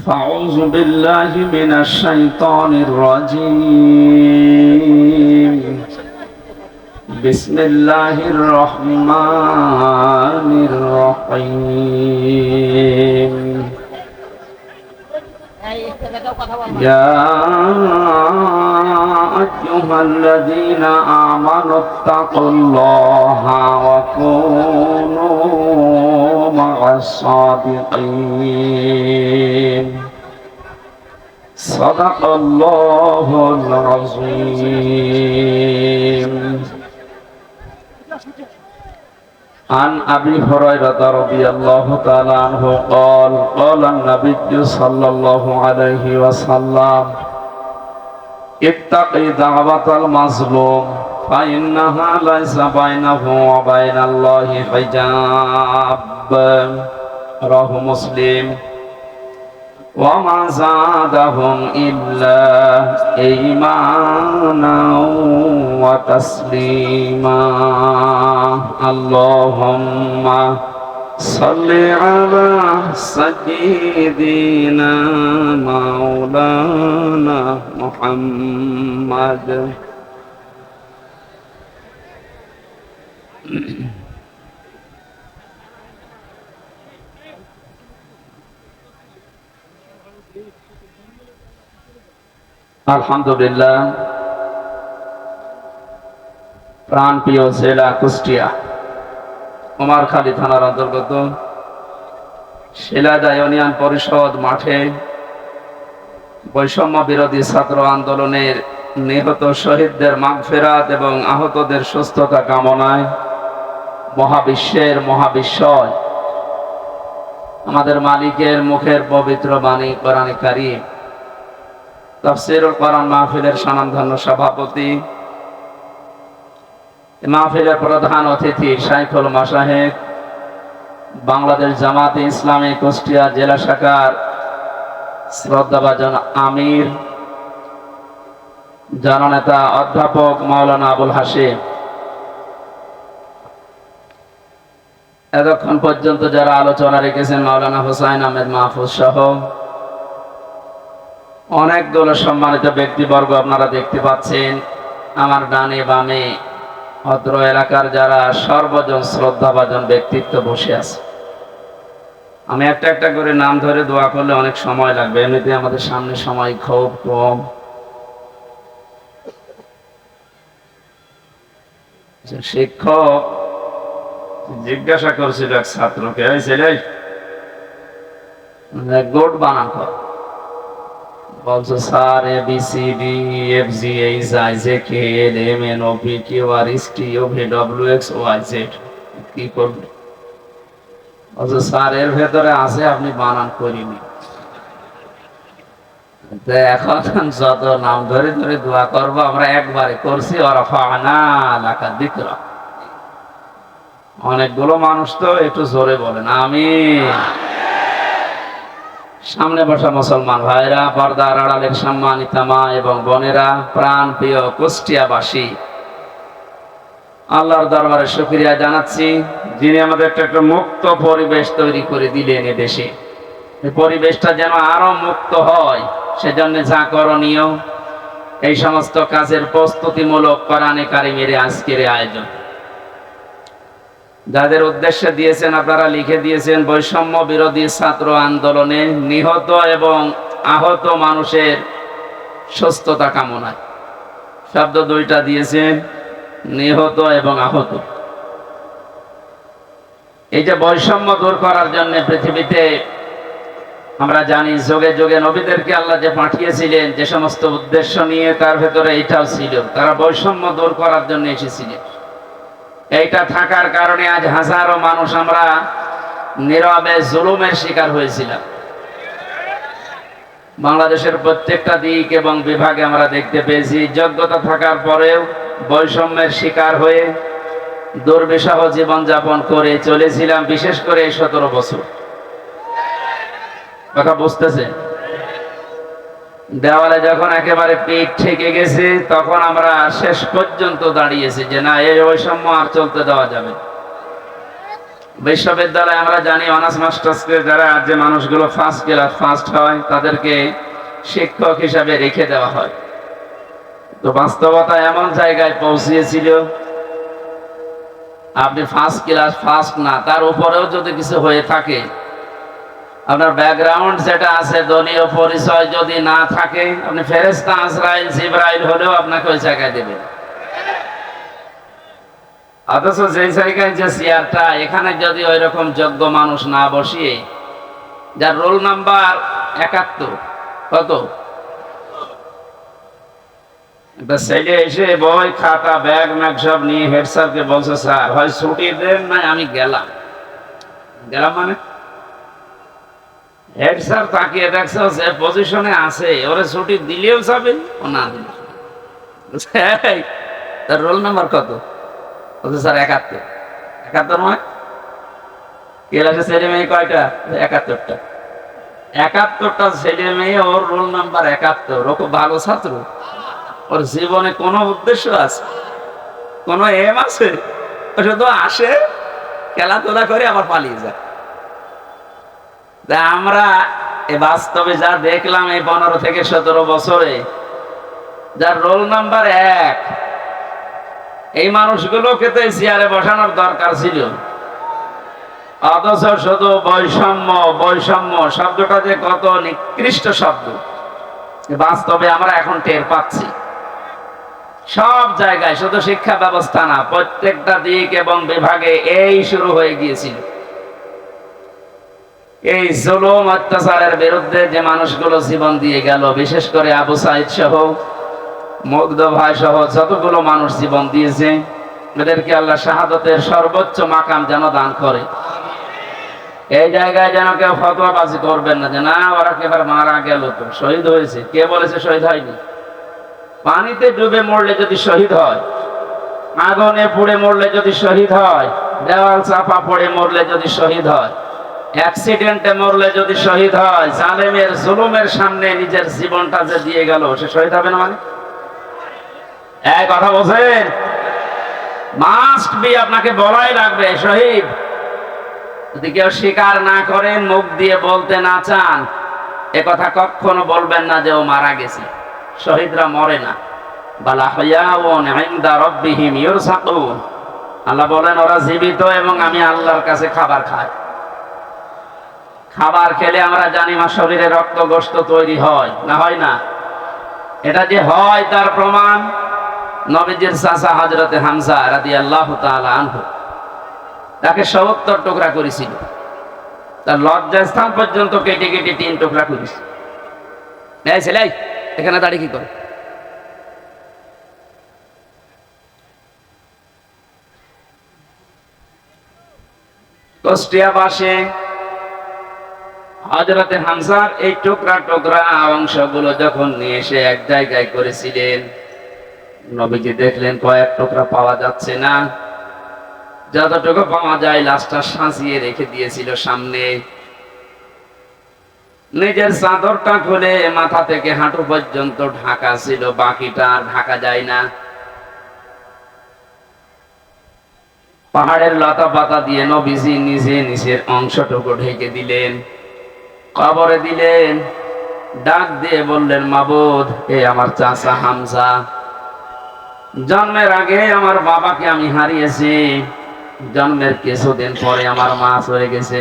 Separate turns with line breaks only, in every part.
أعوذ بالله من الشيطان الرجيم. بسم الله الرحمن الرحيم. يا أيها الذين آمنوا اتقوا الله وكونوا مع الصادقين. صدق الله العظيم. عن أبي هريرة رضي الله تعالى عنه قال قال النبي صلى الله عليه وسلم اتق دعوة المظلوم فإنها ليس بينه وبين الله حجاب. رواه مسلم. وما زادهم إلا إيمانا وتسليما. اللهم صل على سيدنا مولانا محمد. আলহামদুলিল্লাহ, প্রাণপ্রিয় জেলা কুষ্টিয়া কুমারখালী থানার অন্তর্গত শিলাদা ইউনিয়ন পরিষদ মাঠে বৈষম্য বিরোধী ছাত্র আন্দোলনের নিহত শহীদদের মাগফিরাত এবং আহতদের সুস্থতা কামনায় মহাবিশ্বের মহাবিশ্বয় আমাদের মালিকের মুখের পবিত্র বাণী কোরআন কারীম তাফসীরুল কোরআন মাহফিলের স্বনামধন্য সভাপতি, মাহফিলের প্রধান অতিথি শাইখুল মাশায়েখ, বাংলাদেশ জামাতে ইসলামী কুষ্টিয়া জেলা শাখার শ্রদ্ধাভাজন আমির জননেতা অধ্যাপক মাওলানা আবুল হাশিম, এতক্ষণ পর্যন্ত যারা আলোচনা রেখেছেন মাওলানা হুসাইন আহমেদ মাহফুজ সহ অনেকগুলো সম্মানিত ব্যক্তিবর্গ আপনারা দেখতে পাচ্ছেন। আমার ডানে বামে অত্র এলাকার যারা সর্বজন শ্রদ্ধাভাজন ব্যক্তিত্ব বসে আছে। আমি একটা একটা করে নাম ধরে দোয়া করলে অনেক সময় লাগবে, এমনিতে আমাদের সামনে সময় খুব কম। শিক্ষক জিজ্ঞাসা করছিল এক ছাত্রকে, এই ছেলে গোট বানান কর। বলছো sir ABCD EFG HIJK LM NOP QRST OVWX YZ কি করবে? বলছো স্যার এর ভেতরে আছে, আপনি বানান করিনি। এখন যত নাম ধরে ধরে দোয়া করবো আমরা একবারে করছি। ওয়ারাফা'না লাকা যিকরা। অনেকগুলো মানুষ তো একটু জোরে বলেন আমিন। সামনে বসা মুসলমান ভাইরা, পর্দার আড়ালের সম্মানিত মা এবং বোনেরা, প্রাণ প্রিয় কুষ্টিয়াবাসী, আল্লাহর দরবারে শুকরিয়া জানাচ্ছি যিনি আমাদের একটা মুক্ত পরিবেশ তৈরি করে দিলেন। এ দেশে এই পরিবেশটা যেন আরো মুক্ত হয়, সেজন্য যা করণীয় এই সমস্ত কাজের প্রস্তুতিমূলক কোরআনে কারীমের আজকের আয়োজন। যাদের উদ্দেশ্যে দিয়েছেন আপনারা লিখে দিয়েছেন বৈষম্য বিরোধী ছাত্র আন্দোলনে নিহত এবং আহত মানুষের সুস্থতা কামনায়। শব্দ দুইটা দিয়েছেন, নিহত এবং আহত। এই যে বৈষম্য দূর করার জন্য পৃথিবীতে আমরা জানি যুগে যুগে নবীদেরকে আল্লাহ যে পাঠিয়েছিলেন যে সমস্ত উদ্দেশ্য নিয়ে, তার ভেতরে এটাও ছিল। তারা বৈষম্য দূর করার জন্য এসেছিলেন। এইটা থাকার কারণে আজ হাজারো মানুষ আমরা নীরবে জুলুমের শিকার হয়েছিলাম। বাংলাদেশের প্রত্যেকটা দিক এবং বিভাগে আমরা দেখতে পেয়েছি যোগ্যতা থাকার পরেও বৈষম্যের শিকার হয়ে দুর্বিষহ জীবনযাপন করে চলেছিলাম, বিশেষ করে এই 17 বছর। কথা বুঝতেছে? দেওয়ালে যখন একেবারে পিঠ ঠেকে গেছে তখন আমরা শেষ পর্যন্ত দাঁড়িয়েছি যে না, এই বৈষম্য আর চলতে দেওয়া যাবে। বিশ্ববিদ্যালয়ে আমরা জানি অনার্স মাস্টার্সকে যারা যে মানুষগুলো ফার্স্ট ক্লাস ফার্স্ট হয় তাদেরকে শিক্ষক হিসাবে রেখে দেওয়া হয়। তো বাস্তবতা এমন জায়গায় পৌঁছিয়েছিল, আপনি ফার্স্ট ক্লাস ফার্স্ট না, তার উপরেও যদি কিছু হয়ে থাকে, আপনার ব্যাকগ্রাউন্ড যেটা আছে দলীয় পরিচয় যদি না থাকে, আপনি ফেরেশতা আজরাইল জিবরাইল হলেও আপনাকে ওই জায়গায় দেবে। অথচ যে জায়গায় যে চেয়ারটা, এখানে যদি ওই রকম যোগ্য মানুষ না বসিয়ে, যার রোল নাম্বার 71, কত, একটা ছেলে এসে বই খাতা ব্যাগ ম্যাগ সব নিয়ে হেড স্যারকে বলছে, স্যার হয় ছুটি দেন না আমি গেলাম। মানে হেড স্যার তাকিয়ে দেখছে যে পজিশনে আছে, ওরে ছুটি দিলেও যাবে ও না দিলে। তার রোল নাম্বার কত? বলছে স্যার 71। 71 নয়, ক্লাসে ছেলে মেয়ে কয়টা? 71টা। 71টা ছেলে মেয়ে, ওর রোল নাম্বার 71। ও খুব ভালো ছাত্র, ওর জীবনে কোনো উদ্দেশ্য আছে, কোনো এম আছে? ও শুধু আসে, খেলাধুলা করে আবার পালিয়ে যায়। আমরা বাস্তবে যা দেখলাম এই 15 থেকে 17 বছরে, যার রোল নাম্বার 1, এই মানুষগুলোকে তো চেয়ারে বসানোর দরকার ছিল। অথচ শুধু বৈষম্য বৈষম্য শব্দটা যে কত নিকৃষ্ট শব্দ, বাস্তবে আমরা এখন টের পাচ্ছি। সব জায়গায়, শুধু শিক্ষা ব্যবস্থা না, প্রত্যেকটা দিক এবং বিভাগে এই শুরু হয়ে গিয়েছিল। এই জুলুম অত্যাচারের বিরুদ্ধে যে মানুষগুলো জীবন দিয়ে গেল, বিশেষ করে আবু সাইদ সহ, মুগ্ধ ভাই সহ যতগুলো মানুষ জীবন দিয়েছে, এদেরকে আল্লাহ শাহাদাতের সর্বোচ্চ মাকাম যেন দান করে। এই জায়গায় যেন কেউ ফতোয়াবাজি করবেন না যে না ওরা কেবার মারা গেল, তো শহীদ হয়েছে। কে বলেছে শহীদ হয়নি? পানিতে ডুবে মরলে যদি শহীদ হয়, আগুনে পুড়ে মরলে যদি শহীদ হয়, দেওয়াল চাপা পড়ে মরলে যদি শহীদ হয়, অ্যাক্সিডেন্টে মরলে যদি শহীদ হয়, জালেমের জুলুমের সামনে নিজের জীবনটা যে দিয়ে গেল, সে শহীদ হবে না? মানে এই কথা বলছেন, মাস্ট বি, আপনাকে বলাই লাগবে শহীদ। যদি কেউ স্বীকার না করেন, মুখ দিয়ে বলতে না চান, এ কথা কখনো বলবেন না যে ও মারা গেছে। শহীদরা মরে না। বালা হায়াউন ইনদা রাব্বিহিম ইউরসাকুন, আল্লাহ বলেন ওরা জীবিত এবং আমি আল্লাহর কাছে খাবার খাই। খাবার খেলে আমরা জানি আমার শরীরে রক্ত গোশত তৈরি হয় না, হয় না? এটা যে হয় তার প্রমাণ নবীজির চাচা হযরতে হামজা রাদিয়াল্লাহু তাআলা আনহু, তাকে 70 টুকরা করেছিল। তার লজ্জাস্থান পর্যন্ত কেটে কেটে 3 টুকরা করেছিল। এই ছেলে এখানে দাঁড়িয়ে কি করে? কুষ্টিয়া বাসে হযরতে হামজার এই টুকরা টুকরা অংশগুলো যখন নিয়ে এসে এক জায়গায় করেছিলেন, নবীজি দেখলেন কয়েক টুকরা পাওয়া যাচ্ছে না, যতটুকু পাওয়া যায় লাশটা সাজিয়ে রেখে দিয়েছিল সামনে। নিজের চাদরটা খুলে মাথা থেকে হাঁটু পর্যন্ত ঢাকা ছিল, বাকিটা আর ঢাকা যায় না। পাহাড়ের লতা পাতা দিয়ে নবীজি নিজে নিচের অংশটুকু ঢেকে দিলেন, কবরে দিলেন, ডাক দিয়ে বললেন, মাবুদ, এ আমার চাচা হামজা। জন্মের আগে আমার বাবাকে আমি হারিয়েছি, জন্মের কিছুদিন পরে আমার মা চলে গেছে,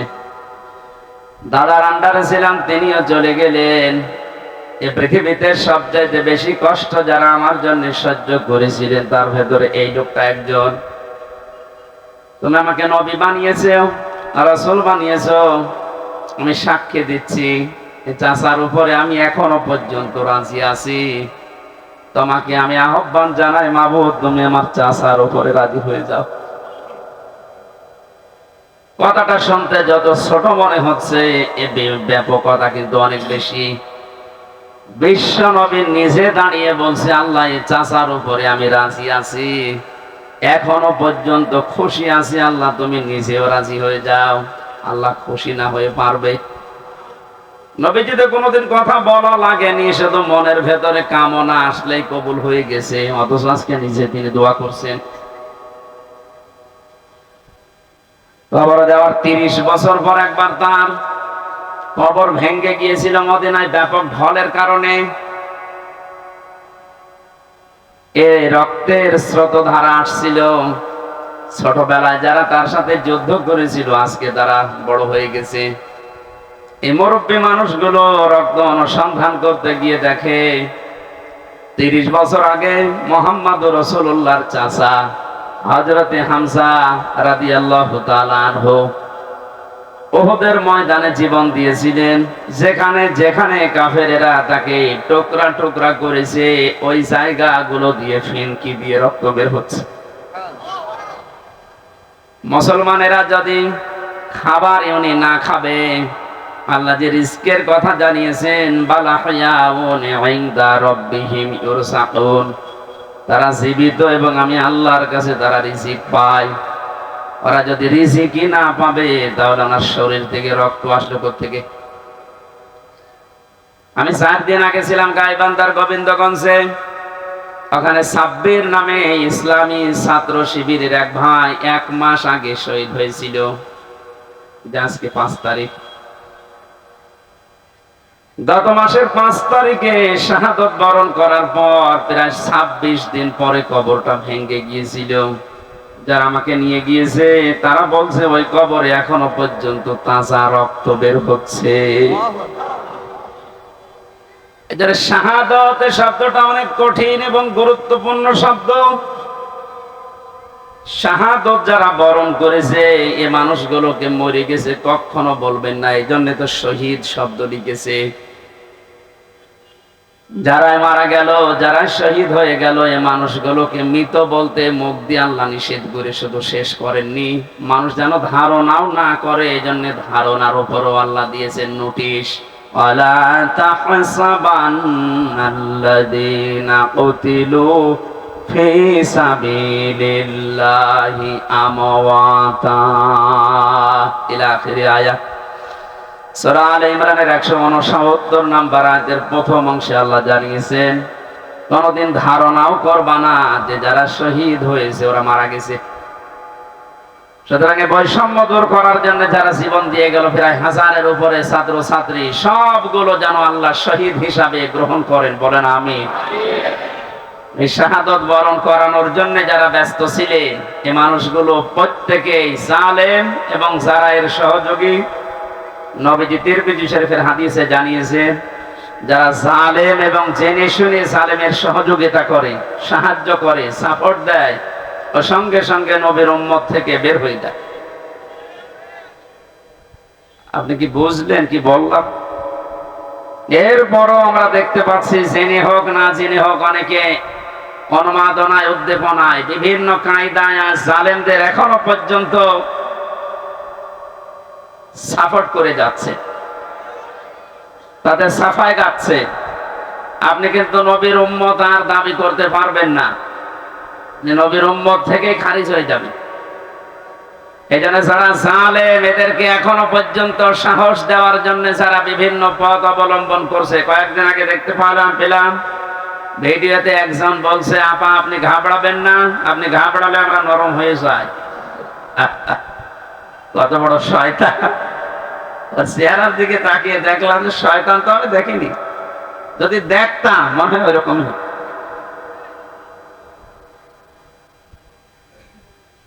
দাদার আন্ডারে ছিলাম, তিনিও চলে গেলেন। এ পৃথিবীতে সবচাইতে বেশি কষ্ট যারা আমার জন্য সহ্য করেছিলেন, তার ভেতরে এই লোকটা একজন। তুমি আমাকে নবী বানিয়েছো, রাসূল বানিয়েছো, আমি সাক্ষী দিচ্ছি চাচার উপরে আমি এখনো পর্যন্ত রাজি আছি। তোমাকে আমি আহ্বান জানাই, মাবুদ, তুমি আমার চাচার উপরে রাজি হয়ে যাও। কথাটা শুনতে যত ছোট মনে হচ্ছে, এর ব্যাপকতা কিন্তু অনেক বেশি। বিশ্ব নবী নিজে দাঁড়িয়ে বলছে, আল্লাহ, এই চাচার উপরে আমি রাজি আছি, এখনো পর্যন্ত খুশি আছি, আল্লাহ তুমি নিজেও রাজি হয়ে যাও। আল্লাহ খুশি না হয়ে পারবে? নবীজিতে কোনোদিন কথা বলা লাগেনি, শুধু মনের ভেতরে কামনা আসলেই কবুল হয়ে গেছে। অথচ আজকে নিজে তিনি দোয়া করছেন। কবর দেওয়ার 30 বছর পর একবার তার কবর ভেঙে গিয়েছিল মদিনায় ব্যাপক ঢলের কারণে। এ রক্তের স্রোতধারা আসছিল। ছোটবেলায় যারা তার সাথে যুদ্ধ করেছিল আজকে তারা বড় হয়ে গেছে। এই মুরব্বী মানুষগুলো রক্ত অনুসন্ধান করতে গিয়ে দেখে 30 বছর আগে মুহাম্মদুর রাসূলুল্লাহর চাচা হযরতে হামজা রাদিয়াল্লাহু তাআলা আনহু উহুদের ময়দানে জীবন দিয়েছিলেন। যেখানে যেখানে কাফেরেরা তাকে টুকরা টুকরা করেছে ওই জায়গাগুলো দিয়ে ফিনকি দিয়ে রক্ত বের হচ্ছে। মুসলমানেরা যদি খাবার উনি না খাবে, আল্লাহ যে রিজকের কথা জানিয়েছেন, বালাহয়াউন ইনদা রাব্বিহিম ইউরসাকুন, তারা জীবিত এবং আমি আল্লাহর কাছে তারা রিজিক পায়। ওরা যদি রিজিকই না পাবে তাহলে আমার শরীর থেকে রক্ত আসলো কোত্থেকে? আমি 4 দিন আগে ছিলাম গাইবান্ধার গোবিন্দগঞ্জে। ওখানে সাব্বির নামে ইসলামী ছাত্র শিবিরের এক ভাই 1 মাস আগে শহীদ হয়েছিল। আজকে 5 তারিখ। গত মাসের 5 তারিখে শাহাদত বরণ করার পর প্রায় 26 দিন পরে কবরটা ভেঙে গিয়েছিল। যারা আমাকে নিয়ে গিয়েছে তারা বলছে ওই কবরে এখনো পর্যন্ত তাজা রক্ত বের হচ্ছে। এদের শাহাদত শব্দটা অনেক কঠিন এবং গুরুত্বপূর্ণ শব্দ। শাহাদত যারা বরণ করেছে এ মানুষগুলোকে মরে গেছে কখনো বলবেন না, এই জন্য তো শহীদ শব্দ লিখেছে। যারা মারা গেল, যারা শহীদ হয়ে গেল, এ মানুষগুলোকে মৃত বলতে মুখ দিয়ে আল্লাহ নিষেধ করে শুধু শেষ করেননি, মানুষ যেন ধারণাও না করে, এই জন্য ধারণার উপরও আল্লাহ দিয়েছেন নোটিশ। ওয়ালা তাহসাবান্নাল্লাযীনা কুতিলু ফি সাবিলিল্লাহি আমওয়াতা ইলা আখির আয়াত। সূরা আলে ইমরানের 169 নম্বর আয়াতের প্রথম অংশে আল্লাহ জানিয়েছেন কোনদিন ধারণাও করবা না যে যারা শহীদ হয়েছে ওরা মারা গেছে। সুতরাং বৈষম্য দূর করার জন্য যারা জীবন দিয়ে গেল প্রায় 1000-এর উপরে ছাত্র ছাত্রী, সবগুলো যেন আল্লাহ শহীদ হিসাবে গ্রহণ করেন, বলেন আমিন। এই শাহাদত বরণ করানোর জন্য যারা ব্যস্ত ছিলেন এই মানুষগুলো প্রত্যেকেই জালেম এবং যারা এর সহযোগী। নবীজি তিরমিজি শরীফের হাদিসে জানিয়েছে যারা জালেম এবং জেনে শুনে জালেমের সহযোগিতা করে, সাহায্য করে, সাপোর্ট দেয়, ও সঙ্গে সঙ্গে নবীর উম্মত থেকে বের হয়ে যায়। আপনি কি বুঝলেন কি বললাম? এরপরও আমরা দেখতে পাচ্ছি জেনে হোক না জেনে হোক অনেকে উন্মাদনায় উদ্দীপনায় বিভিন্ন কায়দায় জালেমদের এখনো পর্যন্ত সাপোর্ট করে যাচ্ছে, তাদের সাফাই গাচ্ছে। আপনি কিন্তু নবীর উম্মত আর দাবি করতে পারবেন না, যে নবীর উম্মত থেকে খারিজ হয়ে যাবে। এই জন্য যারা জালেম এদেরকে এখনো পর্যন্ত সাহস দেওয়ার জন্য যারা বিভিন্ন পথ অবলম্বন করছে। কয়েকদিন আগে দেখতে পেলাম ভিডিওতে একজন বলছে, আপা আপনি ঘাবড়াবেন না, আপনি ঘাবড়ালে আমরা নরম হয়ে যাই। কত বড় শয়তান! চেহারার দিকে তাকিয়ে দেখলাম যে শয়তান তো আমি দেখিনি, যদি দেখতাম মনে হয় ওইরকম।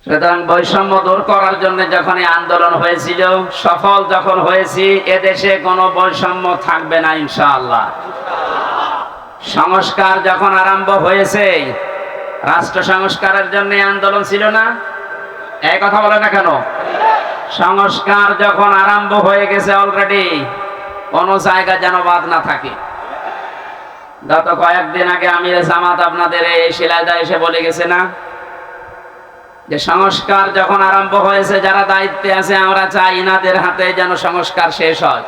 সুতরাং বৈষম্য দূর করার জন্য যখন আন্দোলন হয়েছিল, সফল যখন হয়েছি, এদেশে কোনো বৈষম্য থাকবে না ইনশাআল্লাহ। সংস্কার যখন আরম্ভ হয়েছে, রাষ্ট্র সংস্কারের জন্য আন্দোলন ছিল না? এই কথা বলে না কেন? সংস্কার যখন আরম্ভ হয়ে গেছে অলরেডি, কোন জায়গা যেন বাদ না থাকে। গত কয়েকদিন আগে আমির জামাত আপনাদের এই শিলাইদা এসে বলে গেছে না যে সংস্কার যখন আরম্ভ হয়েছে, যারা দায়িত্বে আছে আমরা চাই ইনাদের হাতে যেন সংস্কার শেষ হয়।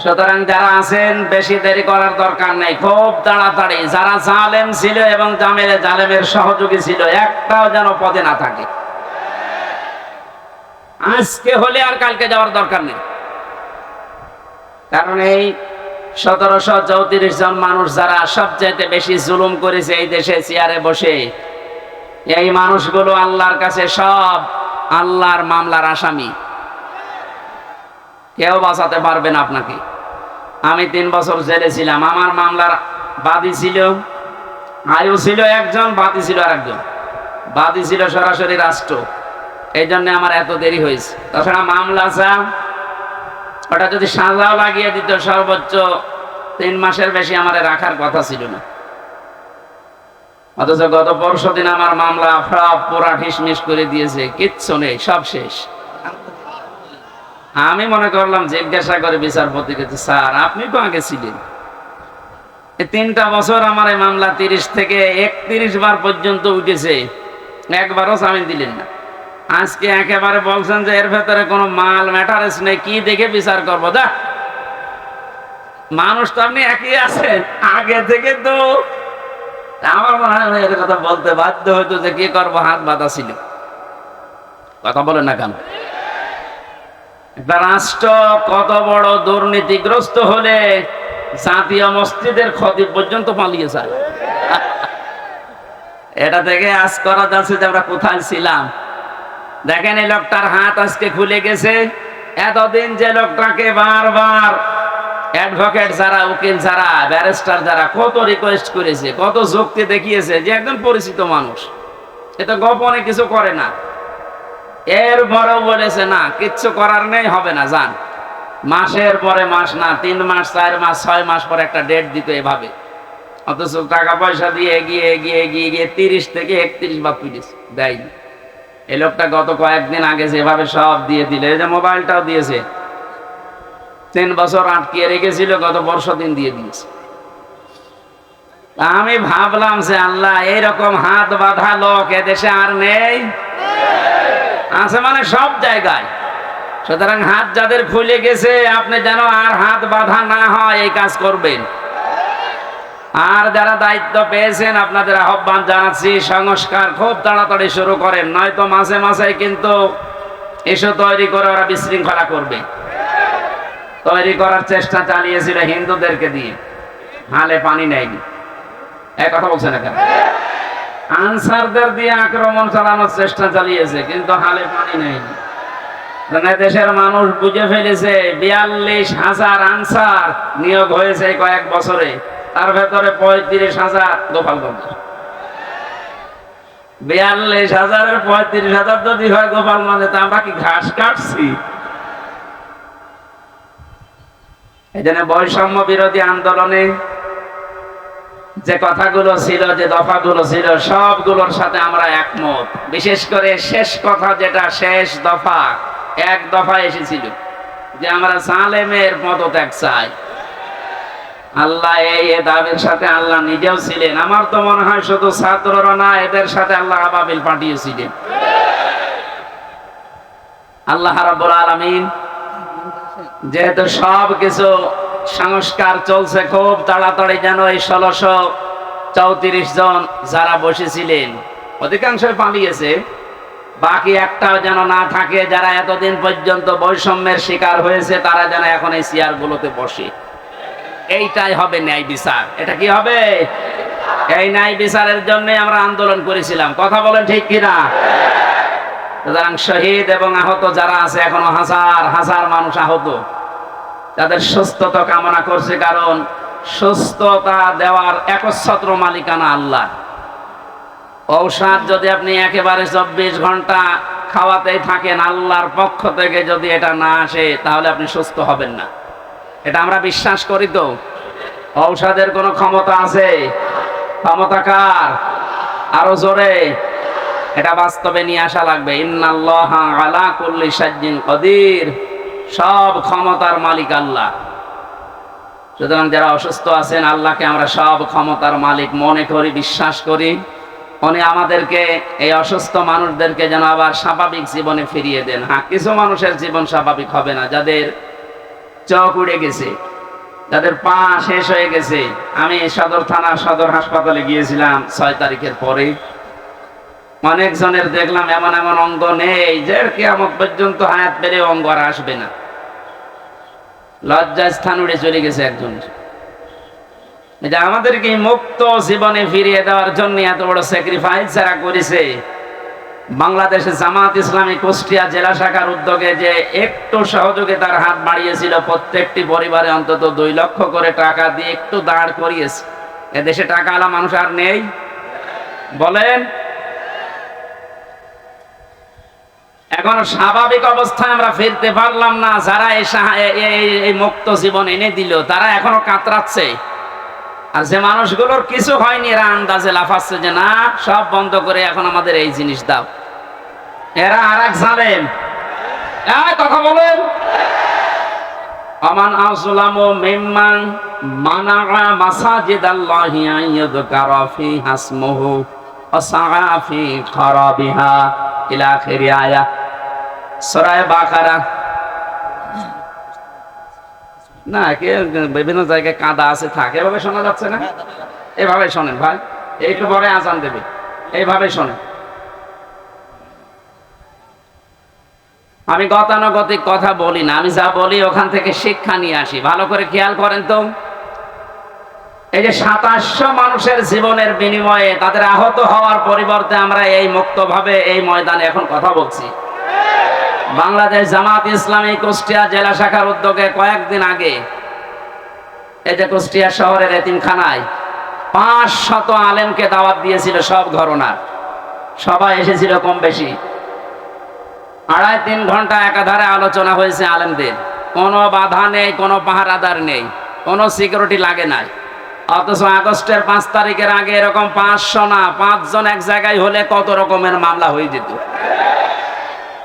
সুতরাং যারা আছেন বেশি দেরি করার দরকার নেই, খুব তাড়াতাড়ি যারা জালেম ছিল এবং জালেমের সহযোগী ছিল একটাও যেন পদে না থাকে। আজকে হলে আর কালকে যাওয়ার দরকার নেই, কারণ এই 1734 জন মানুষ যারা সবচেয়ে বেশি জুলুম করেছে এই দেশে চেয়ারে বসে, এই মানুষগুলো আল্লাহর কাছে সব আল্লাহর মামলার আসামি, কেউ বাঁচাতে পারবে না আপনাকে। আমি 3 বছর জেলে ছিলাম, আমার মামলার বাদী ছিল, আয়ু ছিল একজন, বাদী ছিল আরেকজন। বাদী ছিল সরাসরি রাষ্ট্র, এই জন্য আমার এত দেরি হয়েছে। তাছাড়া মামলা ওটা যদি সাজাও লাগিয়ে দিত, সর্বোচ্চ 3 মাসের বেশি আমার রাখার কথা ছিল না। অথচ গত পরশুদিন আমার মামলা সব পুরা ঠিসমিস করে দিয়েছে, কিচ্ছু নেই, সব শেষ। আমি মনে করলাম, জিজ্ঞাসা করে বিচারপতিকে, স্যার আপনি তো আগে ছিলেন, এই 3টা বছর আমার এই মামলা 30 থেকে 31 বার পর্যন্ত উঠেছে, একবারও জামিন দিলেন না। আজকে একেবারে বলছেন যে এর ভেতরে কোনো মাল ম্যাটারেস নেই, কি দেখে বিচার করবো? দা মানুষ তো আপনি একই আছেন আগে থেকে। তো আমার মনে হয় এর কথা বলতে বাধ্য হইতো যে কি করবো, হাত বাঁধা ছিল। কথা বলেন না কেন? একটা রাষ্ট্র কত বড় দুর্নীতিগ্রস্ত হলে জাতীয় মসজিদের খতিব পর্যন্ত পালিয়ে যায়। এটা থেকে আজ করা যাচ্ছে যে আমরা কোথায় ছিলাম। দেখেন এই লোকটার হাত আজকে খুলে গেছে। এতদিন যে লোকটাকে বারবার অ্যাডভোকেট যারা, উকিল যারা, ব্যারিস্টার যারা কত রিকোয়েস্ট করেছে, কত যুক্তি দেখিয়েছে যে একজন পরিচিত মানুষ, এটা গোপনে কিছু করে না, এরপরেও বলেছে না কিচ্ছু করার নেই, হবে না, যান। মাসের পরে মাস না, 3 মাস, 4 মাস, 6 মাস পরে একটা ডেট দিত এভাবে। অথচ টাকা পয়সা দিয়ে এগিয়ে এগিয়ে এগিয়ে গিয়ে 30 থেকে 31 বার পুলিশ দেয়নি। এই লোকটা গত কয়েকদিন আগে যেভাবে সব দিয়ে দিলে, এই যে মোবাইলটাও দিয়েছে, 3 বছর আটকিয়ে রেখেছিল, গত বর্ষদিন দিয়ে দিয়েছে। আমি ভাবলাম যে আল্লাহ, এইরকম হাত বাঁধা লোক এদেশে আর নেই, আছে মানে সব জায়গায়। সুতরাং হাত যাদের খুলে গেছে, আপনি যেন আর হাত বাঁধা না হয় এই কাজ করবেন। আর যারা দায়িত্ব পেয়েছেন, আপনাদের আহ্বান জানাচ্ছি, সংস্কার খুব তাড়াতাড়ি শুরু করেন, নয়তো মাঝে মাঝে কিন্তু ইস্যু তৈরি করে ওরা বিশৃঙ্খলা করবে। তৈরি করার চেষ্টা চালিয়েছিল হিন্দুদেরকে দিয়ে, হালে পানি নেয়নি। এক কথা বলছে না কেন? আনসারদের দিয়ে আক্রমণ চালানোর চেষ্টা চালিয়েছে, কিন্তু হালে পানি নেয়নি। দেশের মানুষ বুঝে ফেলেছে 42,000 আনসার নিয়োগ হয়েছে কয়েক বছরে, তার ভেতরে 35,000 গোপালগঞ্জ। 42,000-এর 35,000 যদি হয় গোপালগঞ্জে, তা আমরা কি ঘাস কাটছি? এই জন্য বৈষম্য বিরোধী আন্দোলনে যে কথাগুলো ছিল, যে দফাগুলো ছিল, সবগুলোর সাথে আমরা একমত। বিশেষ করে শেষ কথা, যেটা শেষ দফা, 1 দফা এসেছিল যে আমরা জালেমের পদত্যাগ চাই। আল্লাহ এই দাবির সাথে আল্লাহ নিজেও ছিলেন। আমার তো মনে হয় শুধু ছাত্ররা না, এদের সাথে আল্লাহ আবাবিল পাঠিয়েছিলেন। আল্লাহ রাব্বুল আলামিন যেহেতু সব কিছু সংস্কার চলছে খুব তাড়াতাড়ি, যেন এই 1634 জন যারা বসেছিলেন অধিকাংশই পালিয়েছে, বাকি একটাও যেন না থাকে, যারা এতদিন পর্যন্ত বৈষম্যের শিকার হয়েছে, তারা যেন এখন এই চেয়ারগুলোতে বসে। এইটাই হবে ন্যায় বিচার। এটা কি হবে? এই ন্যায় বিচারের জন্য আমরা আন্দোলন করেছিলাম। কথা বলেন ঠিক কিনা? সুতরাং শহীদ এবং আহত যারা আছে, এখনো হাজার হাজার মানুষ আহত, তাদের সুস্থতা কামনা করছে, কারণ সুস্থতা দেওয়ার একচ্ছত্র মালিকানা আল্লাহ। ঔষধ যদি আপনি একেবারে 24 ঘন্টা খাওয়াতেই থাকেন, আল্লাহর পক্ষ থেকে যদি এটা না আসে, তাহলে আপনি সুস্থ হবেন না। এটা আমরা বিশ্বাস করি। তো ঔষধের কোনো ক্ষমতা আছে? ক্ষমতা কার? আরো জোরে এটা বাস্তবে নিয়ে আসা লাগবে। ইন্নাল্লাহা আলা কুল্লি শাইইন কাদির, সব ক্ষমতার মালিক আল্লাহ। সুতরাং যারা অসুস্থ আছেন, আল্লাহকে আমরা সব ক্ষমতার মালিক মনে করি, বিশ্বাস করি। উনি আমাদেরকে, এই অসুস্থ মানুষদেরকে যেন আবার স্বাভাবিক জীবনে ফিরিয়ে দেন। হ্যাঁ, কিছু মানুষের জীবন স্বাভাবিক হবে না, যাদের চোখ উড়ে গেছে, যাদের পা শেষ হয়ে গেছে। আমি সদর থানা, সদর হাসপাতালে গিয়েছিলাম 6 তারিখের পরে। অনেকজনের দেখলাম এমন এমন অঙ্গ নেই যে কিয়ামত পর্যন্ত হায়াত পেলে অঙ্গ আর আসবে না। লজ্জা স্থান উড়ে চলে গেছে একজন। এটা আমাদেরকে মুক্ত জীবনে ফিরিয়ে দেওয়ার জন্য এত বড় স্যাক্রিফাইস যারা করেছে, বাংলাদেশে জামাত ইসলামী কুষ্টিয়া জেলা শাখার উদ্যোগে যে একটু সহযোগিতার হাত বাড়িয়েছিল, প্রত্যেকটি পরিবারে অন্তত 2 লক্ষ করে টাকা দিয়ে একটু দাঁড় করিয়েছে। এদেশে টাকা আলা মানুষ আর নেই বলেন? এখন স্বাভাবিক অবস্থায় আমরা ফিরতে পারলাম না। যারা এই মুক্ত জীবন এনে দিল তারা এখনো কাতরাচ্ছে, আর যে মানুষগুলোর কিছু হয়নি এরা আন্দাজে লাফাচ্ছে যে না সব বন্ধ করে এখন আমাদের এই জিনিস দাও। এরা আর এক জালেম। কথা বলেন। আমান আযলামু মিম্মান মানাআ মাসাজিদাল্লাহি আন ইউযকারা ফিহা ইসমুহু ওয়া সাআ ফি খারাবিহা ইলা আখিরি আয়াত সূরা বাকারা। না কে বিভিন্ন জায়গায় কাদা আছে থাকে, এভাবে শোনা যাচ্ছে না? এভাবে শোনেন ভাই, একটু পরে আজান দেবে, এইভাবে শোনেন। আমি গতানুগতিক কথা বলি না, আমি যা বলি ওখান থেকে শিক্ষা নিয়ে আসি। ভালো করে খেয়াল করেন তো, এই যে 2700 মানুষের জীবনের বিনিময়ে তাদের আহত হওয়ার পরিবর্তে আমরা এই মুক্তভাবে এই ময়দানে এখন কথা বলছি। বাংলাদেশ জামাত ইসলামী কুষ্টিয়া জেলা শাখার উদ্যোগে কয়েকদিন আগে এই যে কুষ্টিয়া শহরের এতিমখানায় 500 আলেমকে দাওয়াত দিয়েছিল, সব ঘরনার সবাই এসেছিল কম বেশি। 2.5-3 ঘন্টা একাধারে আলোচনা হয়েছে আলেমদের। কোনো বাধা নেই, কোনো পাহারাদার নেই, কোনো সিকিউরিটি লাগে নাই। অথচ আগস্টের 5 তারিখের আগে এরকম 500 না 5 জন এক জায়গায় হলে কত রকমের মামলা হয়ে যেত।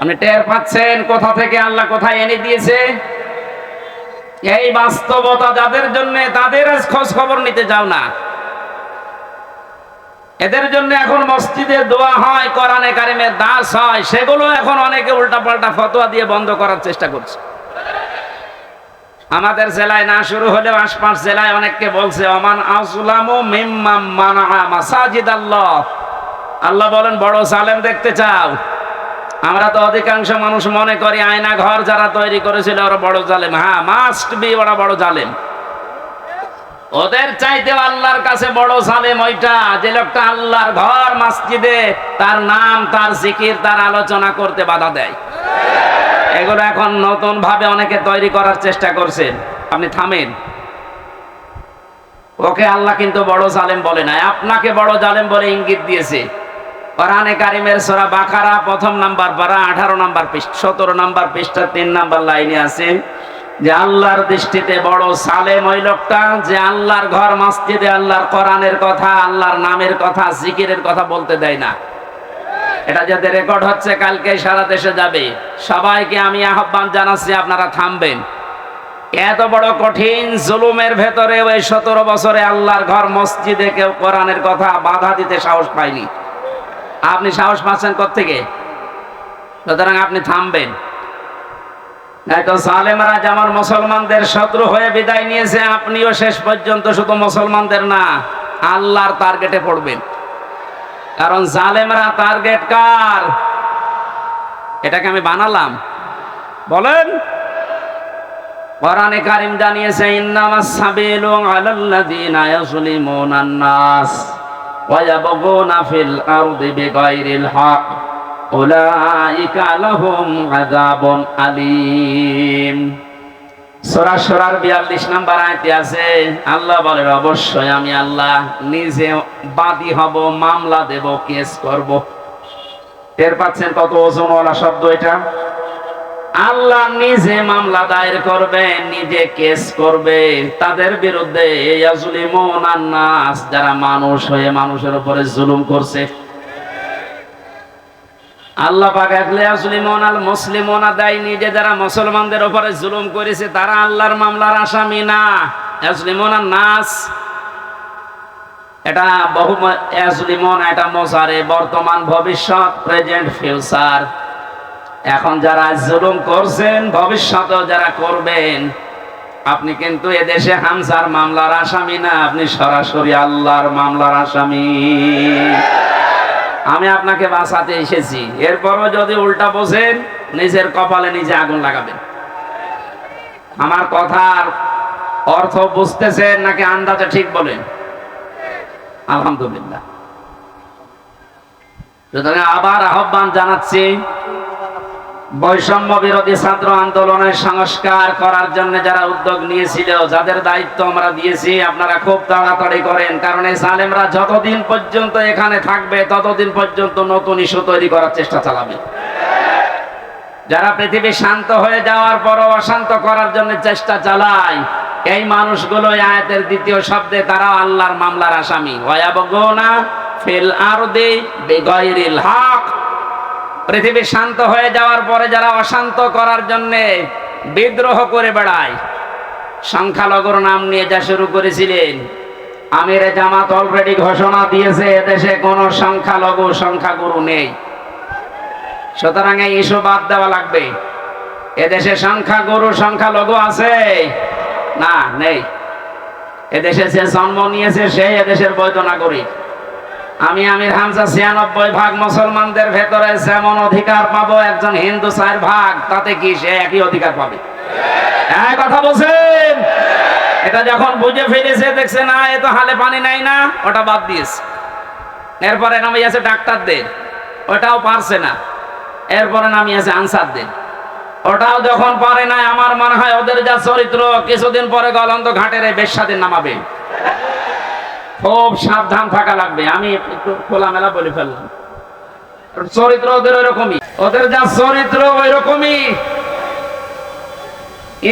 আপনি টের পাচ্ছেন কোথা থেকে আল্লাহ কোথায় এনে দিয়েছে? এই বাস্তবতা যাদের জন্য তাদের খোঁজ খবর নিতে যাও না। এদের জন্য এখন মসজিদে দোয়া হয়, কোরআনে কারিমের দাস হয়, সেগুলো এখন অনেকে উল্টাপাল্টা ফতোয়া দিয়ে বন্ধ করার চেষ্টা করছে। আমাদের জেলায় না শুরু হলেও আশপাশ জেলায় অনেককে বলছে ওমান আযলামু মিম্মান মানাআ মাসাজিদাল্লাহ। আল্লাহ বলেন বড় জালেম দেখতে চাও? আমরা তো অধিকাংশ মানুষ মনে করি আয়না ঘর যারা তৈরি করেছিল ওরা বড় জালেম। হ্যাঁ, মাস্ট বি ওরা বড় জালেম। ওদের চাইতে আল্লাহর কাছে বড় জালেম ওইটা যে লোকটা আল্লাহর ঘর মসজিদে তার নাম, তার জিকির, তার আলোচনা করতে বাধা দেয়। এগুলো এখন নতুন ভাবে অনেকে তৈরি করার চেষ্টা করছেন। আপনি থামেন। ওকে আল্লাহ কিন্তু বড় জালেম বলে নাই, আপনাকে বড় জালেম বলে ইঙ্গিত দিয়েছে। কোরআনে কারিমের সূরা বাকারা 1 নাম্বার পারা 18 নাম্বার পৃষ্ঠা 17 নাম্বার পৃষ্ঠা 3 নাম্বার লাইনে আছে যে আল্লাহর দৃষ্টিতে বড় জালেম ওই লোকটা যে আল্লাহর ঘর মসজিদে আল্লাহর কোরআনের কথা, আল্লাহর নামের কথা, জিকিরের কথা বলতে দেয় না। এটা যাতে রেকর্ড হচ্ছে কালকে সারা দেশে যাবে। সবাইকে আমি আহ্বান জানাচ্ছি আপনারা থামবেন। এত বড় কঠিন জুলুমের ভেতরে ওই 17 বছরে আল্লাহর ঘর মসজিদে কেউ কোরআনের কথা বাধা দিতে সাহস পায়নি। আপনি সাহস পাচ্ছেন কোত্থেকে? সুতরাং আপনি থামবেন। তো জালেমরা যেমন মুসলমানদের শত্রু হয়ে বিদায় নিয়েছে, আপনিও শেষ পর্যন্ত শুধু মুসলমানদের না আল্লাহর টার্গেটে পড়বেন। কারণ জালেমরা টার্গেট কার? এটাকে আমি বানালাম? বলেন। কোরআনে কারীম জানিয়েছে ইন্নামাস সাবিলু আলাল্লাযিনা ইয়াযলিমুনান নাস ওয়া ইয়াবগুনা ফিল আরদি বিগাইরিল হক উলাইকা লাহুম আযাবুন আলীম। সূরা শুরার 42 নম্বর আয়াতে আছে আল্লাহ বলেন অবশ্যই আমি আল্লাহ নিজে বাদী হব, মামলা দেব, কেস করব। টের পাচ্ছেন কত ওজনওয়ালা শব্দ এটা? আল্লাহ নিজে মামলা দায়ের করবে, নিজে কেস করবে তাদের বিরুদ্ধে ইয়াজলিমুনান নাস, যারা মানুষ হয়ে মানুষের উপরে জুলুম করছে। আল্লাহ পাক ইয়াজলিমুনাল মুসলিমুনা দেয়নি যে যারা মুসলমানদের উপরে জুলুম করেছে তারা আল্লাহর মামলার আসামি না। ইয়াজলিমুনান নাস এটা বহু ইয়াজলিমুন, এটা মুজারে, বর্তমান, ভবিষ্যৎ, প্রেজেন্ট, ফিউচার। এখন যারা জুলুম করছেন ভবিষ্যতেও যারা করবেন, আপনি কিন্তু এদেশে হামজার মামলার আসামি না, আপনি সরাসরি আল্লাহর মামলার আসামি। আমি আপনাকে বাঁচাতে এসেছি, এরপরও যদি উল্টা বোঝেন নিজের কপালে নিজে আগুন লাগাবেন। আমার কথার অর্থ বুঝতেছেন নাকি আন্দাজে ঠিক বলেন? আলহামদুলিল্লাহ। সুতরাং আবার আহ্বান জানাচ্ছি, বৈষম্য বিরোধী ছাত্র আন্দোলনের সংস্কার করার জন্য যারা উদ্যোগ নিয়েছিল, যাদের দায়িত্ব আমরা দিয়েছি, আপনারা খুব তাড়াতাড়ি করেন। কারণ এই জালেমরা যতদিন পর্যন্ত এখানে থাকবে ততদিন পর্যন্ত নতুন ইস্যু তৈরি করার চেষ্টা চালাবে। যারা পৃথিবী শান্ত হয়ে যাওয়ার পরও অশান্ত করার জন্য চেষ্টা চালায়, এই মানুষগুলো আয়াতের দ্বিতীয় শব্দে তারা আল্লাহর মামলার আসামি। ওয়ায়াবগুনা ফিল আরদি বিগাইরিল হক। পৃথিবী শান্ত হয়ে যাওয়ার পরে যারা অশান্ত করার জন্য বিদ্রোহ করে বেড়ায়, সংখ্যালঘুর নাম নিয়ে যা শুরু করেছিলেন, আমিরে জামাত অলরেডি ঘোষণা দিয়েছে এদেশে কোনো সংখ্যাগুরু নেই। সুতরাং এই ইস্যু বাদ দেওয়া লাগবে। এদেশে সংখ্যালঘু আছে না? নেই। এদেশে যে জন্ম নিয়েছে সে এদেশের বৈধ নাগরিক। আমি আমির হামজা ৯৬% মুসলমানদের ভেতরে যেমন অধিকার পাবো একজন হিন্দু ৪%, তাতে কি সে একই অধিকার পাবে? এক কথা বলছেন। এটা যখন বুঝে ফেলেছে, দেখছে না এ তো হালে পানি নাই না, ওটা বাদ দিয়েছে। এরপরে নামিয়েছে ডাক্তারদের, ওটাও পারছে না। এরপরে নামিয়েছে আনসারদের, ওটাও যখন পারে না, আমার মনে হয় ওদের যা চরিত্র, কিছুদিন পরে গলন্দ ঘাটের এই বেশ্যাদের নামাবে। খুব সাবধান থাকা লাগবে। আমি একটু খোলামেলা বলে ফেললাম, চরিত্র ওদের ওইরকমই, ওদের যা চরিত্র ওইরকমই।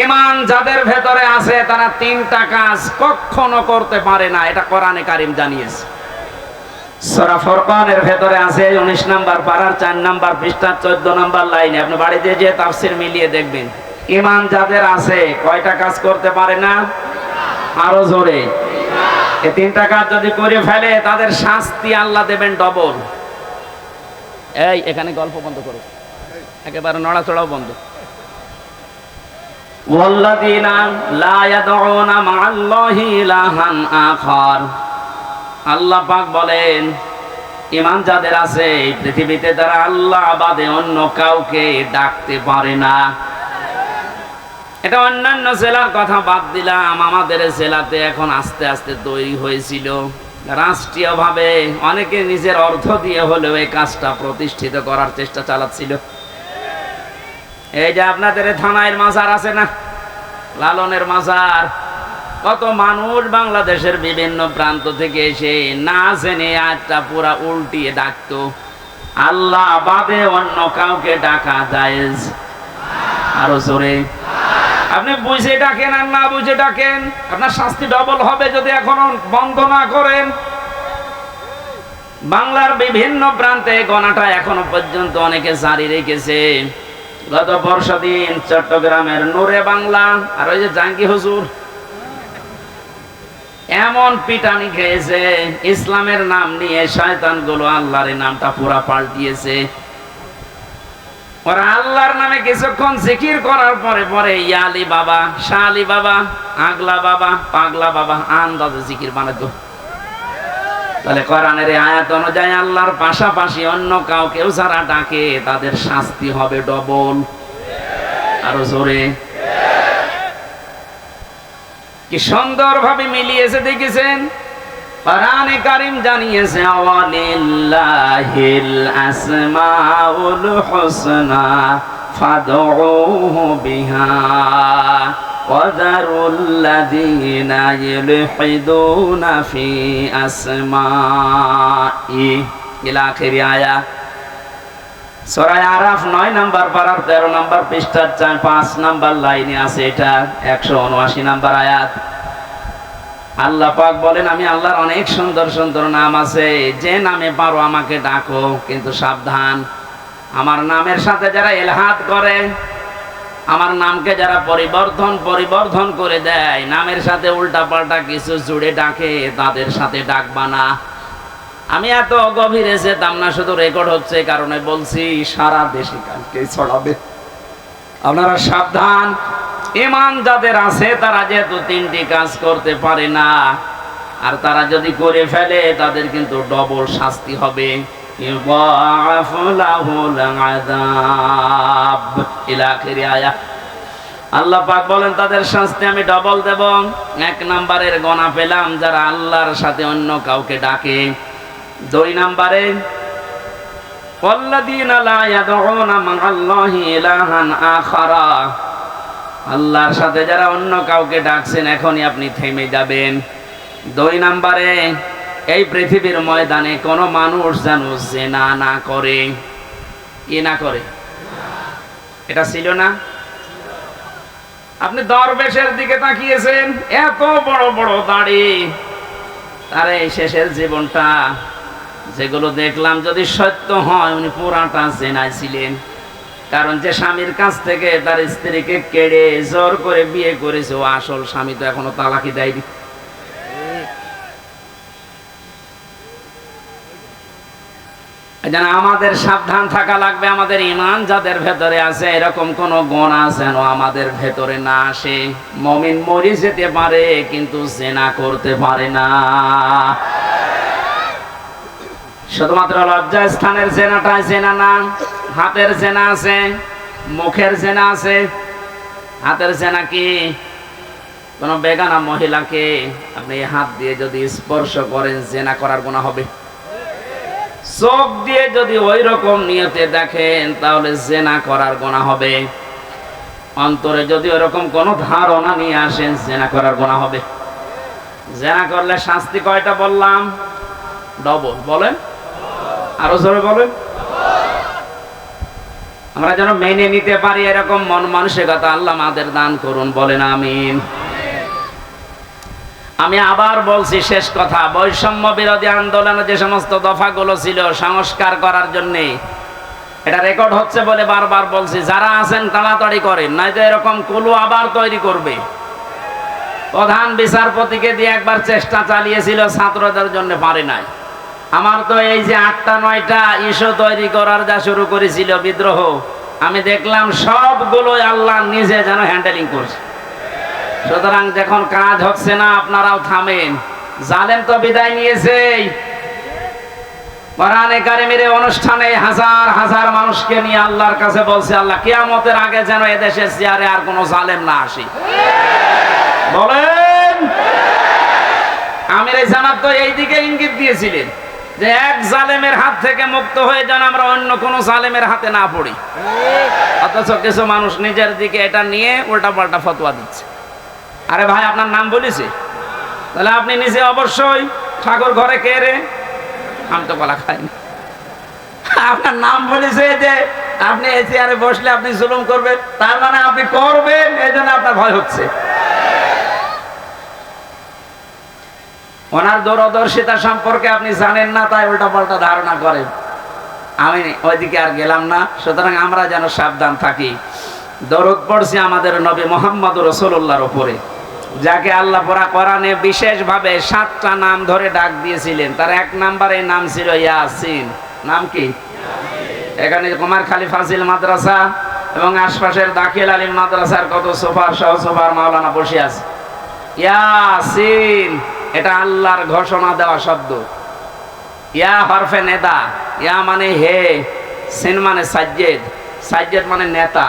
ঈমান যাদের ভেতরে আছে তারা ৩টা কাজ কখনো করতে পারে না, এটা কোরআনে কারীম জানিয়েছে। সূরা ফুরকানের ভেতরে আছে ১৯ নাম্বার পারার ৪ নাম্বার পৃষ্ঠা ১৪ নাম্বার লাইনে। আপনি বাড়িতে যে তাফসীর মিলিয়ে দেখবেন, ঈমান যাদের আছে কয়টা কাজ করতে পারে না? আরো জোরে। এই ৩টা কাজ যদি করে ফেলে তাদের শাস্তি আল্লাহ দেবেন ডবল। এই এখানে গল্প বন্ধ করো, একেবারে নড়াচড়াও বন্ধ। ওয়াল্লাযীনা লা ইয়াদউনা মা'আল্লাহি ইলাহান আখার। আল্লাহ পাক বলেন, ঈমান যাদের আছে পৃথিবীতে তারা আল্লাহ বাদে অন্য কাউকে ডাকতে পারে না। এটা অন্যান্য জেলার কথা বাদ দিলাম, আমাদের জেলাতে এখন আস্তে আস্তে তৈরি হয়েছিল রাষ্ট্রীয়ভাবে, অনেকে নিজের অর্থ দিয়ে হলেও এই কাজটা প্রতিষ্ঠিত করার চেষ্টা চালাচ্ছিল। এই যে আপনাদের থানায় মাজার আছে না, লালনের মাজার, কত মানুষ বাংলাদেশের বিভিন্ন প্রান্ত থেকে এসে না জেনে আজটা পুরা উল্টিয়ে ডাকতো, আল্লাহ বাদে অন্য কাউকে ডাকা জায়েজ। আরো জোরে। আপনি বুঝে ডাকেন আর না বুঝে ডাকেন, আপনার শাস্তি ডবল হবে যদি এখনো বন্ধ না করেন। বাংলার বিভিন্ন প্রান্তে গণাটা এখনো পর্যন্ত অনেকে জারি রেখেছে। গত বর্ষদিন চট্টগ্রামের নূরে বাংলা আর ওই যে জাঙ্গি হুজুর এমন পিটানি খেয়েছে, ইসলামের নাম নিয়ে শয়তানগুলো আল্লাহর নামটা পুরা পাল্টিয়েছে। ওরা আল্লাহর নামে কিছুক্ষণ জিকির করার পরে পরে ইয়ালি বাবা, শালি বাবা, আগলা বাবা, পাগলা বাবা আন্দাজে জিকির বানাতো। তাহলে কোরআনের আয়াত অনুযায়ী আল্লাহর পাশাপাশি অন্য কাউকেও যারা ডাকে তাদের শাস্তি হবে ডবল। আরো জোরে। কি সুন্দরভাবে মিলিয়েছে দেখেছেন। কোরআনে কারীম জানিয়েছে, ওয়ালিল্লাহিল আসমাউল হুসনা ফাদউহু বিহা ওয়াযারুল্লাযীনা ইউলহিদুনা ফি আসমাই ইলা আখিরি আয়াত। সূরা আরাফ ৯ নাম্বার পারার ১৩ নাম্বার পৃষ্ঠার ৫ নাম্বার লাইনে আছে, এটা ১৭৯ নাম্বার আয়াত। আল্লাহ পাক বলেন, আমি আল্লাহর অনেক সুন্দর সুন্দর নাম আছে, যে নামে পারো আমাকে ডাকো, কিন্তু সাবধান, আমার নামের সাথে যারা ইলহাদ করে, আমার নামকে যারা পরিবর্ধন করে দেয়, নামের সাথে উল্টাপাল্টা কিছু জুড়ে ডাকে, তাদের সাথে ডাকবা না। আমি এত গভীরে যেতাম না, শুধু রেকর্ড হচ্ছে কারণে বলছি, সারা দেশে কালকে ছড়াবে। আপনারা সাবধান। ঈমান যাদের আছে তারা যেহেতু ৩টি কাজ করতে পারে না, আর তারা যদি করে ফেলে তাদের কিন্তু ডবল শাস্তি হবে। আল্লাহ পাক বলেন তাদের শাস্তি আমি ডবল দেব। ১ নাম্বারের গণা পেলাম যারা আল্লাহর সাথে অন্য কাউকে ডাকে। ২ নাম্বারে ওয়াল্লাযীনা লা ইয়াদউনা মা'আল্লাহি ইলাহান আখারা, আল্লাহর সাথে যারা অন্য কাউকে ডাকছেন এখনই আপনি থেমে যাবেন। 2 নম্বরে, এই পৃথিবীর ময়দানে কোনো মানুষ যেন জিনা না করে। কি না করে? এটা ছিল না? আপনি দরবেশের দিকে তাকিয়েছেন, এত বড় বড় দাড়ি, তার এই শেষের জীবনটা যেগুলো দেখলাম যদি সত্য হয় উনি পুরাটা জিনায় ছিলেন। কারণ যে স্বামীর কাছ থেকে তার স্ত্রীকে কেড়ে জোর করে বিয়ে করেছে, ও আসল স্বামী তো এখনো তালাকি দেয়নি। আমাদের সাবধান থাকা লাগবে। আমাদের ঈমান যাদের ভেতরে আছে এরকম কোন গুনাহ যেন আমাদের ভেতরে না আসে। মুমিন মরে যেতে পারে কিন্তু জিনা করতে পারে না। শুধুমাত্র লজ্জা স্থানের জেনাটাই জেনা না, হাতের জেনা আছে, মুখের জেনা আছে। হাতের জেনা কি? কোন বেগানা মহিলাকে আপনি হাত দিয়ে যদি স্পর্শ করেন জেনা করার গুনাহ হবে। চোখ দিয়ে যদি ওই রকম নিয়তে দেখেন তাহলে জেনা করার গুনাহ হবে। অন্তরে যদি ওরকম কোন ধারণা নিয়ে আসেন জেনা করার গুনাহ হবে। জেনা করলে শাস্তি কয়টা বললাম? ডবল। বলেন, আরো জোরে বলেন। আমরা যেন মেনে নিতে পারি এরকম মন মানসিকতা আল্লাহ আমাদের দান করুন। বলেন আমিন। আমি আবার বলছি, শেষ কথা, বৈষম্য বিরোধী আন্দোলনে যে সমস্ত দফাগুলো ছিল সংস্কার করার জন্য, এটা রেকর্ড হচ্ছে বলে বারবার বলছি, যারা আছেন তাড়াতাড়ি করেন, নয়তো এরকম কুলু আবার তৈরি করবে। প্রধান বিচারপতিকে দিয়ে একবার চেষ্টা চালিয়েছিল, ছাত্রদের জন্য পারে নাই। আমার তো এই যে 8টা 9টা ইস্যু তৈরি করার যা শুরু করেছিল বিদ্রোহ, আমি দেখলাম সবগুলোই আল্লাহ নিজে যেন হ্যান্ডেলিং করছে। সুতরাং যখন কাজ হচ্ছে না আপনারাও থামেন। জালেম তো বিদায় নিয়েছে। কোরআনে কারিমের অনুষ্ঠানে হাজার হাজার মানুষকে নিয়ে আল্লাহর কাছে বলছে, আল্লাহ কিয়ামতের আগে যেন এদেশের চেয়ারে আর কোনো জালেম না আসে। বলেন। আমির জামাত তো এই দিকে ইঙ্গিত দিয়েছিলেন যে এক জালেমের হাত থেকে মুক্ত হয়ে যেন আমরা অন্য কোনো জালেমের হাতে না পড়ি। অথচ কিছু মানুষ নিজের দিকে এটা নিয়ে উল্টা পাল্টা ফতোয়া দিচ্ছে। আরে ভাই, আপনার নাম বলেছে, তাহলে আপনি নিজে অবশ্যই ঠাকুর ঘরে কে রে? আমি তো কলা খাইনি। আপনার নাম বলেছে যে আপনি এই চেয়ারে বসলে আপনি জুলুম করবেন, তার মানে আপনি করবেন, এই জন্য আপনার ভয় হচ্ছে। ওনার দূরদর্শিতা সম্পর্কে আপনি জানেন না, তাই উল্টা পাল্টা ধারণা করেন। আমি ওইদিকে আর গেলাম না। সুতরাং আমরা যেন সাবধান থাকি। দরুদ পড়ছি আমাদের নবী মুহাম্মদ রাসূলুল্লাহর উপরে, যাকে আল্লাহ পাক কোরআনে বিশেষভাবে 7টা নাম ধরে ডাক দিয়েছিলেন। তার 1 নম্বরে নাম ছিল ইয়াসিন। নাম কি? এখানে কুমারখালী ফাজিল মাদ্রাসা এবং আশপাশের দাখিল আলিম মাদ্রাসার কত সুপার সহ সুপার মাওলানা বসে আছে। ইয়াসিন এটা আল্লাহর ঘোষণা দেওয়া শব্দ। ইয়া হরফে নেদা, ইয়া মানে হে, সিন মানে সাজ্জেদ, সাজ্জেদ মানে নেতা।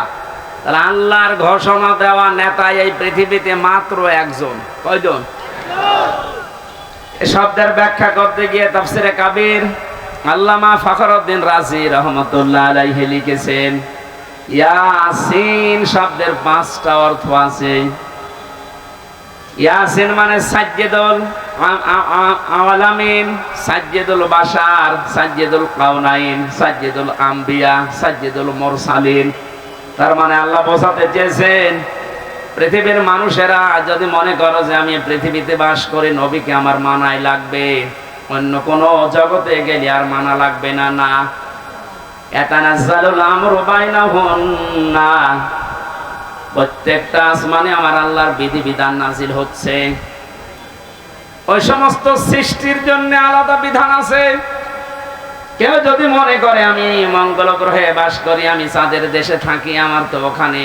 তাহলে আল্লাহর ঘোষণা দেওয়া নেতা এই পৃথিবীতে মাত্র একজন। কয়জন? এই শব্দের ব্যাখ্যা করতে গিয়ে তাফসিরে কাবির আল্লামা ফখরউদ্দিন রাজি রহমাতুল্লাহ আলাইহি লিখেছেন, ইয়াসিন শব্দের 5টা অর্থ আছে। ইয়াসিন মানে সাজ্জেদুল আলামিন, সাজ্জেদুল বাশার, সাজ্জেদুল কাউনাইন, সাজ্জেদুল আম্বিয়া, সাজ্জেদুল মুরসালিন। তার মানে আল্লাহ বোঝাতে চেয়েছেন পৃথিবীর মানুষেরা যদি মনে করো যে আমি পৃথিবীতে বাস করি, নবীকে আমার মানাই লাগবে, অন্য কোন জগতে গেলে আর মানা লাগবে না। না, ইয়াতানাজ্জালুল আমরু বাইনাহুন্না, প্রত্যেকটা আসমানে আমার আল্লাহর বিধিবিধান নাজিল হচ্ছে। ওই সমস্ত সৃষ্টির জন্য আলাদা বিধান আছে। কেউ যদি মনে করে আমি মঙ্গল গ্রহে বাস করি, আমি চাঁদের দেশে থাকি, আমার তো ওখানে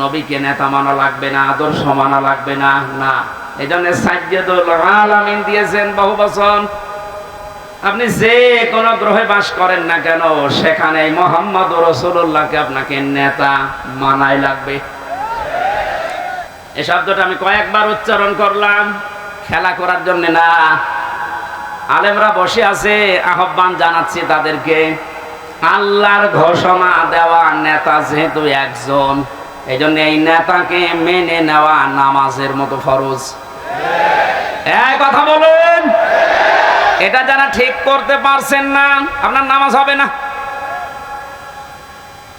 নবীকে নেতা মানা লাগবে না, আদর্শ মানা লাগবে না। না, এই জন্য সাজ্জেদুল আলামিন দিয়েছেন বহু বচন। আপনি যে কোনো গ্রহে বাস করেন না কেন, সেখানে মুহাম্মদ রাসূলুল্লাহকে আপনাকে নেতা মানাই লাগবে। এই শব্দটা আমি কয়েকবার উচ্চারণ করলাম, খেলা করার জন্য না। আলেমরা বসে আছে, আহ্বান জানাচ্ছি তাদেরকে, আল্লাহর ঘোষণা দেওয়া নেতা যেহেতু একজন, এই জন্য এই নেতাকে মেনে নেওয়া নামাজের মতো ফরজ। এই কথা বলুন, এটা যারা ঠিক করতে পারছেন না, আপনার নামাজ হবে না।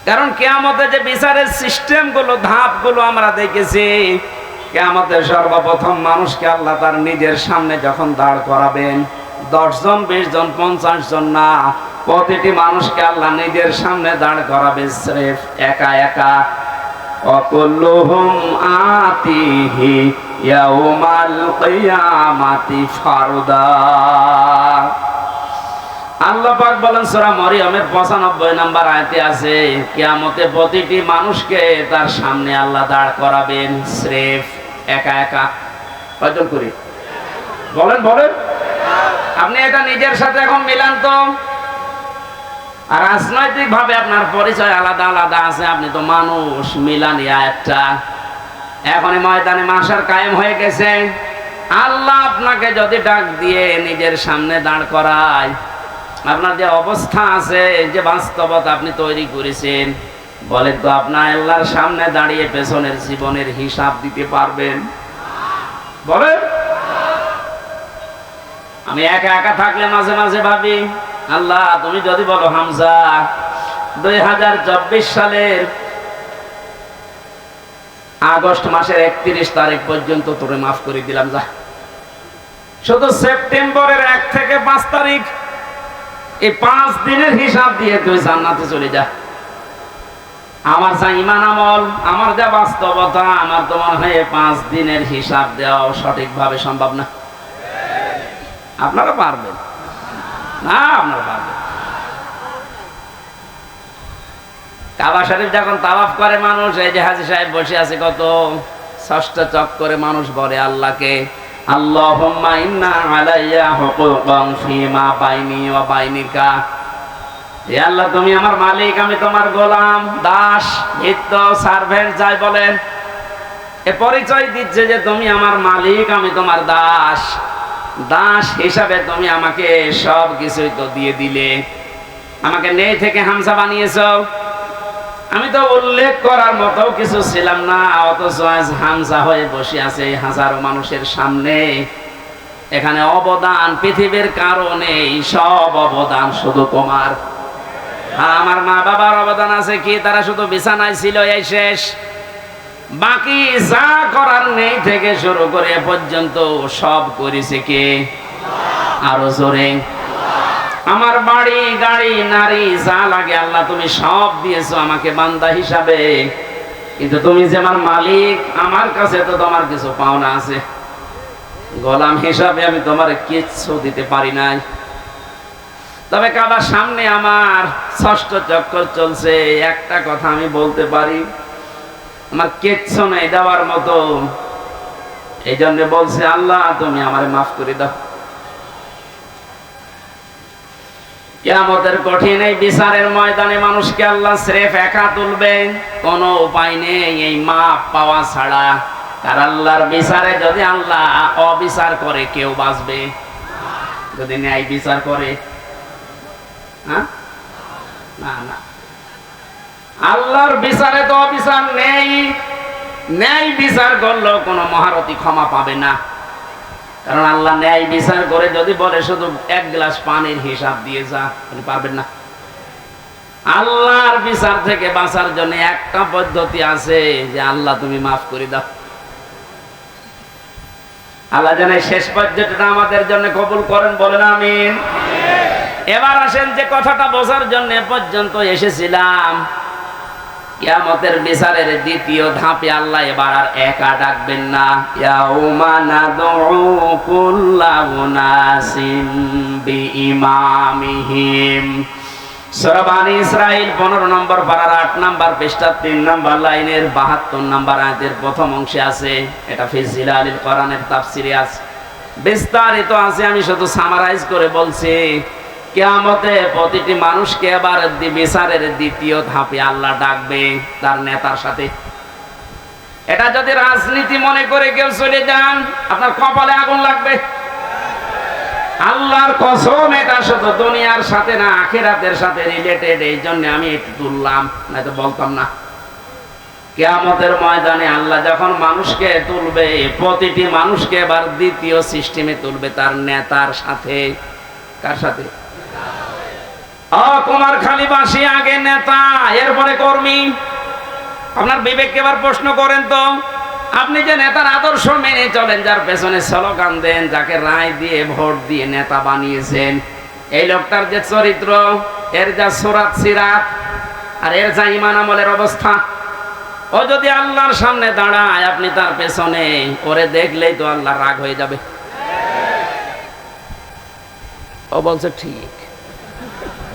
কারণ কিয়ামতে যে বিচারের সিস্টেম গুলো, ধাপ গুলো আমরা দেখেছি, কিয়ামতের সর্বপ্রথম মানুষকে আল্লাহ তার নিজের সামনে যখন দাঁড় করাবেন, 10 জন 20 জন 50 জন না, প্রতিটি মানুষকে আল্লাহ নিজের সামনে দাঁড় করাবে স্রেফ একা একা। অকুল্লুহুম আতিহি ইয়াউমাল কিয়ামাতি ফারদা। আল্লাহ পাক বলেন সূরা মরিয়মের 95 নম্বর আয়াতে আছে, কিয়ামতে প্রতিটি মানুষকে তার সামনে আল্লাহ দাঁড় করাবেন স্রেফ একা একা। কয়জন করি বলেন বলেন, আপনি এটা নিজের সাথে এখন মিলান তো। আর রাজনৈতিক ভাবে আপনার পরিচয় আলাদা আলাদা আছে, আপনি তো মানুষ, মিলান একটা। এখন ময়দানে মাশার কায়েম হয়ে গেছে। আল্লাহ আপনাকে যদি ডাক দিয়ে নিজের সামনে দাঁড় করায়, আপনার যে অবস্থা আছে, যে বাস্তবতা আপনি তৈরি করেছেন, বলেন তো আপনার আল্লাহর সামনে দাঁড়িয়ে পেছনের জীবনের হিসাব দিতে পারবেন? বলেন। আমি একা একা থাকলে মাঝে মাঝে ভাবি, আল্লাহ তুমি যদি বলো হামজা 2024 সালের আগস্ট মাসের 31 তারিখ পর্যন্ত তোরে মাফ করে দিলাম, যা। শুধু সেপ্টেম্বরের 1 থেকে 5 তারিখ, এই 5 দিনের হিসাব দিয়ে তুই জান্নাতে চলে যা। আমার যা ইমান আমল, আমার যা বাস্তবতা, আমার তো মনে হয় 5 দিনের হিসাব দেওয়া সঠিকভাবে সম্ভব না। আপনারা পারবেন না? আপনারা পারবেন। কাবা শরীফ যখন তাওয়াফ করে মানুষ, এই যে হাজী সাহেব বসে আছে, কত 6টা চক্করে মানুষ বলে আল্লাহকে, আল্লাহুম্মা ইন্না আলাইয়া হুকুকান ফীমা বাইনি ওয়া বাইনিকা। হে আল্লাহ, তুমি আমার মালিক, আমি তোমার গোলাম, দাস, ভৃত্য, সার্ভেন্ট যাই বলেন, এ পরিচয় দিচ্ছে যে তুমি আমার মালিক, আমি তোমার দাস। দাস হিসাবে তুমি আমাকে সব কিছুই তো দিয়ে দিলে, আমাকে নেই থেকে হামজা বানিয়েছো। আমি তো উল্লেখ করার মতো কিছু ছিলাম না, অথচ আজ হামজা হয়ে বসে আছে হাজারো মানুষের সামনে। এখানে অবদান পৃথিবীর কারণে, সব অবদান শুধু তোমার। আমার মা বাবার অবদান আছে কি? তারা শুধু বিছানায় ছিল, এই শেষ। বাকি যা করার নেই থেকে শুরু করে এ পর্যন্ত সব করেছে কে? আরো জোরে। আমার বাড়ি, গাড়ি, নারী যা লাগে আল্লাহ তুমি সব দিয়েছো আমাকে বান্দা হিসাবে, কিন্তু তুমি যে আমার মালিক, আমার কাছে তো তোমার কিছু পাওনা আছে। গোলাম হিসাবে আমি তোমার কিচ্ছু দিতে পারি নাই। তবে কাবার সামনে আমার 6ষ্ঠ চক্কর চলছে, একটা কথা আমি বলতে পারি, আমার কিচ্ছু নেই দেওয়ার মতো। এই জন্য বলছে আল্লাহ তুমি আমারে মাফ করে দাও। কিয়ামতের কঠিন এই বিচারের ময়দানে মানুষকে আল্লাহ স্রেফ একা তুলবে, কোনো উপায় নেই এই মাপ পাওয়া ছাড়া। আর আল্লাহর বিচারে যদি আল্লাহ অবিচার করে, কেউ বাঁচবে? যদি ন্যায় বিচার করে, না না, আল্লাহর বিচারে তো অবিচার নেই। ন্যায় বিচার করলেও কোনো মহারথী ক্ষমা পাবে না। কারণ আল্লাহ ন্যায় বিচার করে যদি বলে শুধু 1 গ্লাস পানির হিসাব দিয়ে যা, আপনি পারবেন না। আল্লাহর বিচার থেকে বাঁচার জন্য একটা পদ্ধতি আছে, যে আল্লাহ তুমি মাফ করে দাও। আল্লাহ যেন শেষ পর্যন্তটা আমাদের জন্য কবুল করেন, বলেন আমিন। এবার আসেন যে কথাটা বোঝার জন্য পর্যন্ত এসেছিলাম, কিয়ামতের বিচারের দ্বিতীয় ধাপে আল্লাহ এবার আর একা ডাকবেন না। ইয়াউমা নাদউ কুল্লা উনাসিন বিইমামিহিম। সূরা বানী ইসরাঈল 15 নম্বর পারার 8 নম্বর পৃষ্ঠা 3 নম্বর লাইনের 72 নম্বর আয়াতের প্রথম অংশে আছে। এটা ফি জিলালিল কোরআনের তাফসিরে আছে, বিস্তারিত আছে। আমি শুধু সামারাইজ করে বলছি, কিয়ামতে প্রতিটি মানুষকে এবার বিচারের দ্বিতীয় ধাপে আল্লাহ ডাকবে তার নেতার সাথে। এটা যদি রাজনীতি মনে করে কেউ চলে যান, আপনার কপালে আগুন লাগবে। আল্লাহর কসম, এটা শুধু দুনিয়ার সাথে না, আখিরাতের সাথে রিলেটেড। এই জন্য আমি একটু তুললাম, না তো বলতাম না। কিয়ামতের ময়দানে আল্লাহ যখন মানুষকে তুলবে, প্রতিটি মানুষকে এবার দ্বিতীয় সিস্টেমে তুলবে, তার নেতার সাথে। কার সাথে? কুমারখালীবাসী আগে নেতা, এরপরে কর্মী। আপনার বিবেককে এবার প্রশ্ন করেন তো, আপনি যে নেতার আদর্শ মেনে চলেন, যার পেছনে স্লোগান দেন, যাকে রায় দিয়ে ভোট দিয়ে নেতা বানিয়েছেন, এই লোকটার যে চরিত্র, এর যা সুরাত সিরাত, আর এর যা ঈমান আমলের অবস্থা, ও যদি আল্লাহর সামনে দাঁড়ায়, আপনি তার পেছনে, ওরে দেখলেই তো আল্লাহ রাগ হয়ে যাবে। ও বলছে ঠিক,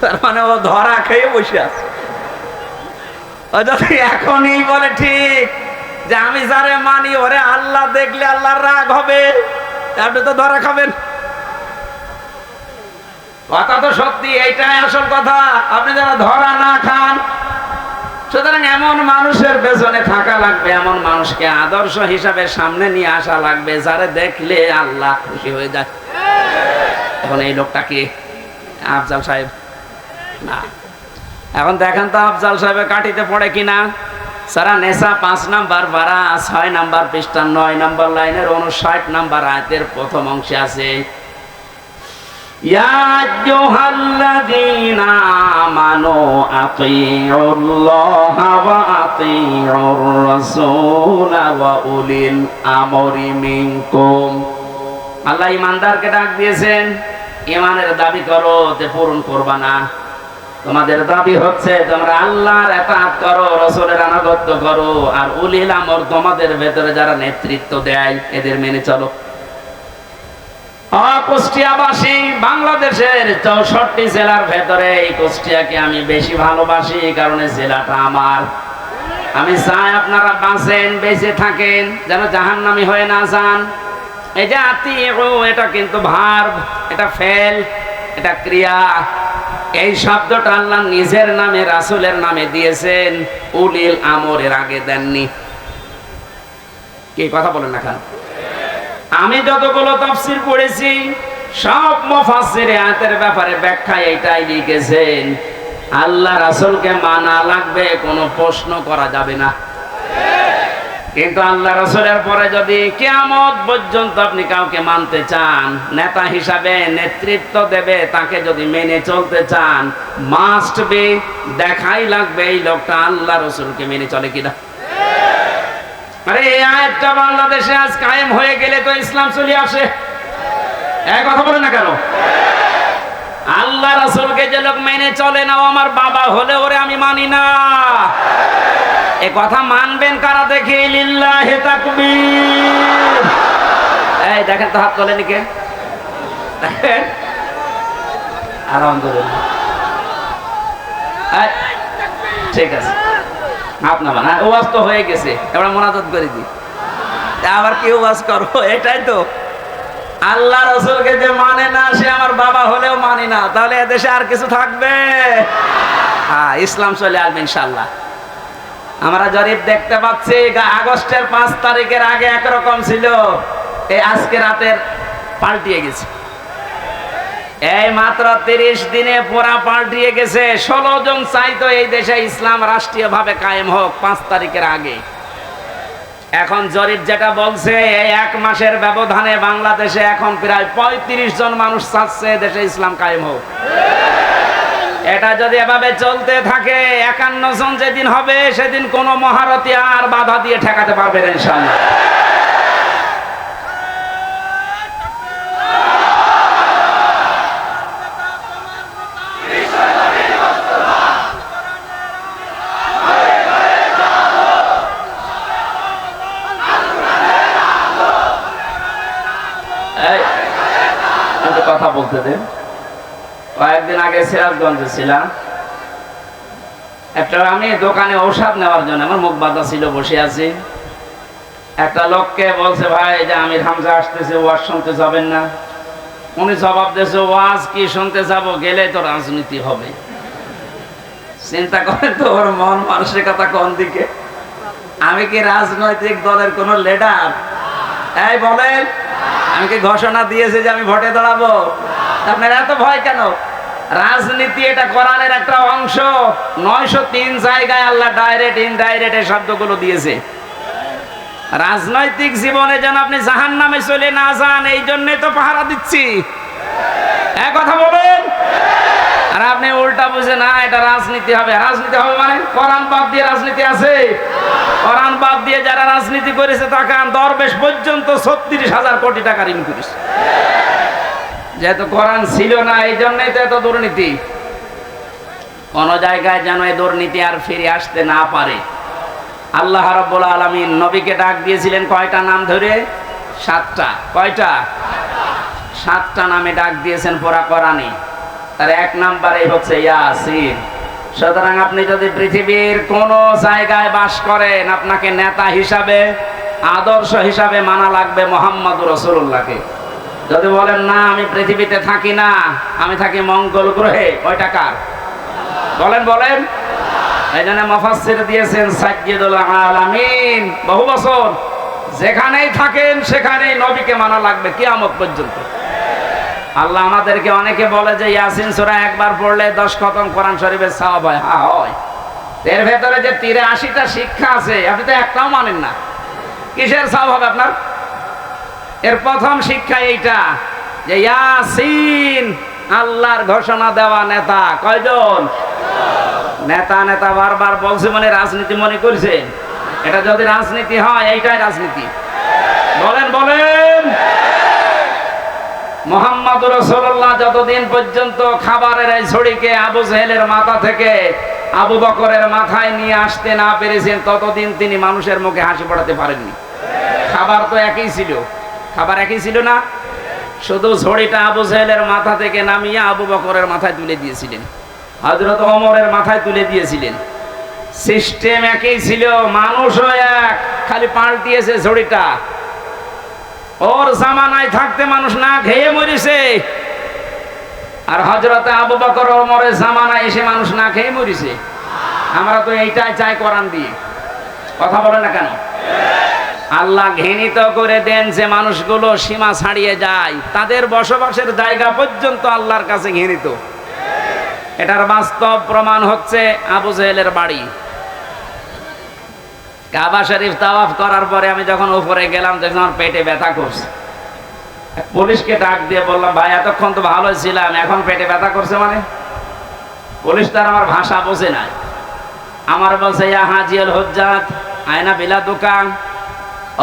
তার মানে ও ধরা খেয়ে বসে আছে। ও যদি এখনই বলে ঠিক যে আমি যারে মানি, ওরে আল্লাহ দেখলে আল্লাহর রাগ হবে, আপনি তো ধরা খাবেন। কথা তো সত্যি, এইটাই আসল কথা। আপনি যারা ধরা না খান, সুতরাং এমন মানুষের পেছনে থাকা লাগবে, এমন মানুষকে আদর্শ হিসাবে সামনে নিয়ে আসা লাগবে, যারে দেখলে আল্লাহ খুশি হয়ে যায়। এখন এই লোকটা কি আফজাল সাহেব? না। এখন দেখেন তো আফজাল সাহেবের কাঠিতে পড়ে কিনা। সারা নেশা 5 নাম্বার পারা 6 নাম্বার পৃষ্ঠা 9 নাম্বার লাইনের 59 নাম্বার আয়াতের প্রথম অংশে আছে, ইয়া আইয়ুহাল্লাযীনা আমানু আতিউল্লাহা ওয়া আতিউর রাসূলা ওয়া উলিল আমরি মিনকুম। আল্লাহ ঈমানদারকে ডাক দিয়েছেন, ঈমানের দাবি করো, তে পূরণ করবা না। তোমাদের দাবি হচ্ছে তোমরা আল্লাহর ইতাআত করো, রাসূলের আনুগত্য করো, আর উলিল আমর তোমাদের ভেতরে যারা নেতৃত্ব দেয়, এদের মেনে চলো। কুষ্টিয়াবাসী, বাংলাদেশের 64 জেলার ভেতরে এই কুষ্টিয়াকে আমি বেশি ভালোবাসি, কারণ এই জেলাটা আমার। আমি চাই আপনারা বাঁচেন, বেঁচে থাকেন, যেন জাহান্নামী হয়ে না যান। এই যে আতিউ, এটা কিন্তু ভার্ব, এটা ফেল, এটা ক্রিয়া। এই শব্দটা আল্লাহ নিজের নামে, রাসূলের নামে দিয়েছেন, উলিল আমরের আগে দেননি। কি কথা বলেন না কেন? আমি যতগুলো তাফসীর পড়েছি, সব মুফাসসিরে আয়াতের ব্যাপারে ব্যাখ্যা এইটাই লিখেছেন, আল্লাহ রাসূলকে মানা লাগবে, কোনো প্রশ্ন করা যাবে না। কিন্তু আল্লাহ রাসূলের পরে যদি কিয়ামত পর্যন্ত আপনি কাউকে মানতে চান, নেতা হিসাবে নেতৃত্ব দেবে, তাকে যদি মেনে চলতে চান, মাস্ট বি, দেখাই লাগবে এই লোকটা আল্লাহ রাসূলকে মেনে চলে কিনা। আরে এই আয়াতটা বাংলাদেশে আজ কায়েম হয়ে গেলে তো ইসলাম চলে আসে। এক কথা বলেন না কেন? আল্লাহ রাসূলকে যে লোক মেনে চলে না, ও আমার বাবা হলে ওরে আমি মানি না। এ কথা মানবেন কারা দেখি? লিল্লাহি তাকবীর। এই দেখেন তো, হাত তোলেন কে? দেখেন, আলহামদুলিল্লাহ। ঠিক আছে, আপনার ওয়াজ তো হয়ে গেছে, এবার মোনাজাত করে দিই। আবার কি ওয়াজ করবো? এটাই তো, আল্লাহ রাসূলকে যে মানে না, সে আমার বাবা হলেও মানি না। তাহলে এদেশে আর কিছু থাকবে? হ্যাঁ, ইসলাম চলে আসবে ইনশাআল্লাহ। আমরা জরিপ দেখতে পাচ্ছি, আগস্টের 5 তারিখের আগে একরকম ছিল, এই আজকে রাতের পাল্টিয়ে গেছে। এই মাত্র 30 দিনে পুরা পাল্টিয়ে গেছে। 16 জন চাইতো এই দেশে ইসলাম রাষ্ট্রীয়ভাবে কায়েম হোক 5 তারিখের আগে। এখন জরিপ যেটা বলছে, এই 1 মাসের ব্যবধানে বাংলাদেশে এখন প্রায় 35 জন মানুষ চাচ্ছে দেশে ইসলাম কায়েম হোক। এটা যদি এভাবে চলতে থাকে, 51 জন যেদিন হবে, সেদিন কোন মহারথী আর বাধা দিয়ে ঠেকাতে পারবে না ইনশাআল্লাহ। কথা বলতে দেন। কয়েকদিন আগে সিরাজগঞ্জে ছিলাম, একটা আমি দোকানে ঔষধ নেওয়ার জন্য, আমার মুখ বাঁধা ছিল, বসে আছি। একটা লোককে বলছে, ভাই যে আমির হামজা আসতেছে, ওয়াজ শুনতে যাবেন না? উনি জবাব দিয়েছে, ওয়াজ কি শুনতে যাব, গেলে তো রাজনীতি হবে। চিন্তা করেন তো, ওর মন মানসিকতা কোন দিকে। আমি কি রাজনৈতিক দলের কোন লিডার? এই বলেন, আমি কি ঘোষণা দিয়েছি যে আমি ভোটে দাঁড়াবো? আপনার এত ভয় কেন? রাজনীতি এটা কোরআনের একটা অংশ। 903 জায়গায় আল্লাহ ডাইরেক্ট ইনডাইরেক্ট এই শব্দগুলো দিয়েছে। রাজনৈতিক জীবনে যেন আপনি জাহান্নামে চলে না যান, এই জন্যই তো পাহারা দিচ্ছি। এক কথা বলেন। আর আপনি উল্টা বুঝে না এটা রাজনীতি হবে। রাজনীতি হবে মানে কোরআন বাদ দিয়ে রাজনীতি আছে? কোরআন বাদ দিয়ে যারা রাজনীতি করেছে তাকান, দরবেশ পর্যন্ত 36,000 কোটি টাকা ঋণ করেছে। যেহেতু কোরআন ছিল না, এই জন্যই তো এত দুর্নীতি। কোন জায়গায় যেন এই দুর্নীতি আর ফিরে আসতে না পারে। আল্লাহ রাব্বুল আলামিন নবীকে ডাক দিয়েছিলেন কয়টা নাম ধরে? 7টা। কয়টা? 7টা নামে ডাক দিয়েছেন পুরা কোরআনে। তার 1 নম্বরে হচ্ছে ইয়াসিন। সুতরাং আপনি যদি পৃথিবীর কোন জায়গায় বাস করেন, আপনাকে নেতা হিসাবে, আদর্শ হিসাবে মানা লাগবে মুহাম্মদুর রাসূলুল্লাহকে। যদি বলেন না আমি পৃথিবীতে থাকি না, আমি থাকি মঙ্গল গ্রহে, ওইটা কার? বলেন বলেন। এই জন্য মুফাসসির দিয়েছেন সাইয়্যিদুল আলামিন। বহু বছর যেখানেই থাকেন সেখানেই নবীকে মানা লাগবে কিয়ামত পর্যন্ত। আল্লাহ আমাদেরকে, অনেকে বলে যে ইয়াসিন সূরা একবার পড়লে 10 খতম কোরআন শরীফের সওয়াব হয়। হ্যাঁ হয়। এর ভেতরে যে 83টা শিক্ষা আছে, আপনি তো একটাও মানেন না। কিসের সওয়াব হবে আপনার? এর প্রথম শিক্ষা এইটা যে ইয়াসিন আল্লাহর ঘোষণা দেওয়া নেতা। কয়জন? নেতা নেতা বারবার বলছে মানে রাজনীতি মনে করছেন? এটা যদি রাজনীতি হয়, এইটাই রাজনীতি। বলেন বলেন। মুহাম্মদুর রাসূলুল্লাহ যতদিন পর্যন্ত খাবারের এই ছড়িকে আবু জেহেলের মাথা থেকে আবু বকরের মাথায় নিয়ে আসতে না পেরেছেন, ততদিন তিনি মানুষের মুখে হাসি ফোটাতে পারেননি। খাবার তো একই ছিল, খাবার একই ছিল না, শুধু ঝড়িটা আবু জেহেলের মাথা থেকে নামিয়ে আবু বকরের মাথায় তুলে দিয়েছিলেন, হযরত ওমরের মাথায় তুলে দিয়েছিলেন। সিস্টেম একই ছিল, মানুষও এক, খালি পাল্টিয়েছে ঝড়িটা। ওর জামানায় থাকতে মানুষ না খেয়ে মরেছে, আর হযরত আবু বকর ওমরের জামানায় এসে মানুষ না খেয়ে মরেছে। আমরা তো এইটাই চাই কোরআন দিয়ে। কথা বলে না কেন? আল্লাহ ঘৃণিত করে দেন যে মানুষগুলো সীমা ছাড়িয়ে যায়, তাদের বসবাসের জায়গা পর্যন্ত আল্লাহর কাছে ঘৃণিত। এটার বাস্তব প্রমাণ হচ্ছে আবু জেহেলের বাড়ি। কাবা শরীফ তাওয়াফ করার পরে আমি যখন উপরে গেলাম, দেখলাম আমার পেটে ব্যথা করছে। পুলিশকে ডাক দিয়ে বললাম, ভাই এতক্ষণ তো ভালো ছিলাম, এখন পেটে ব্যথা করছে মানে? পুলিশ তার আমার ভাষা বোঝে না। আমার বলছে, ইয়া হাজিয়াল হুজ্জাত আয়না বিলা দোকান।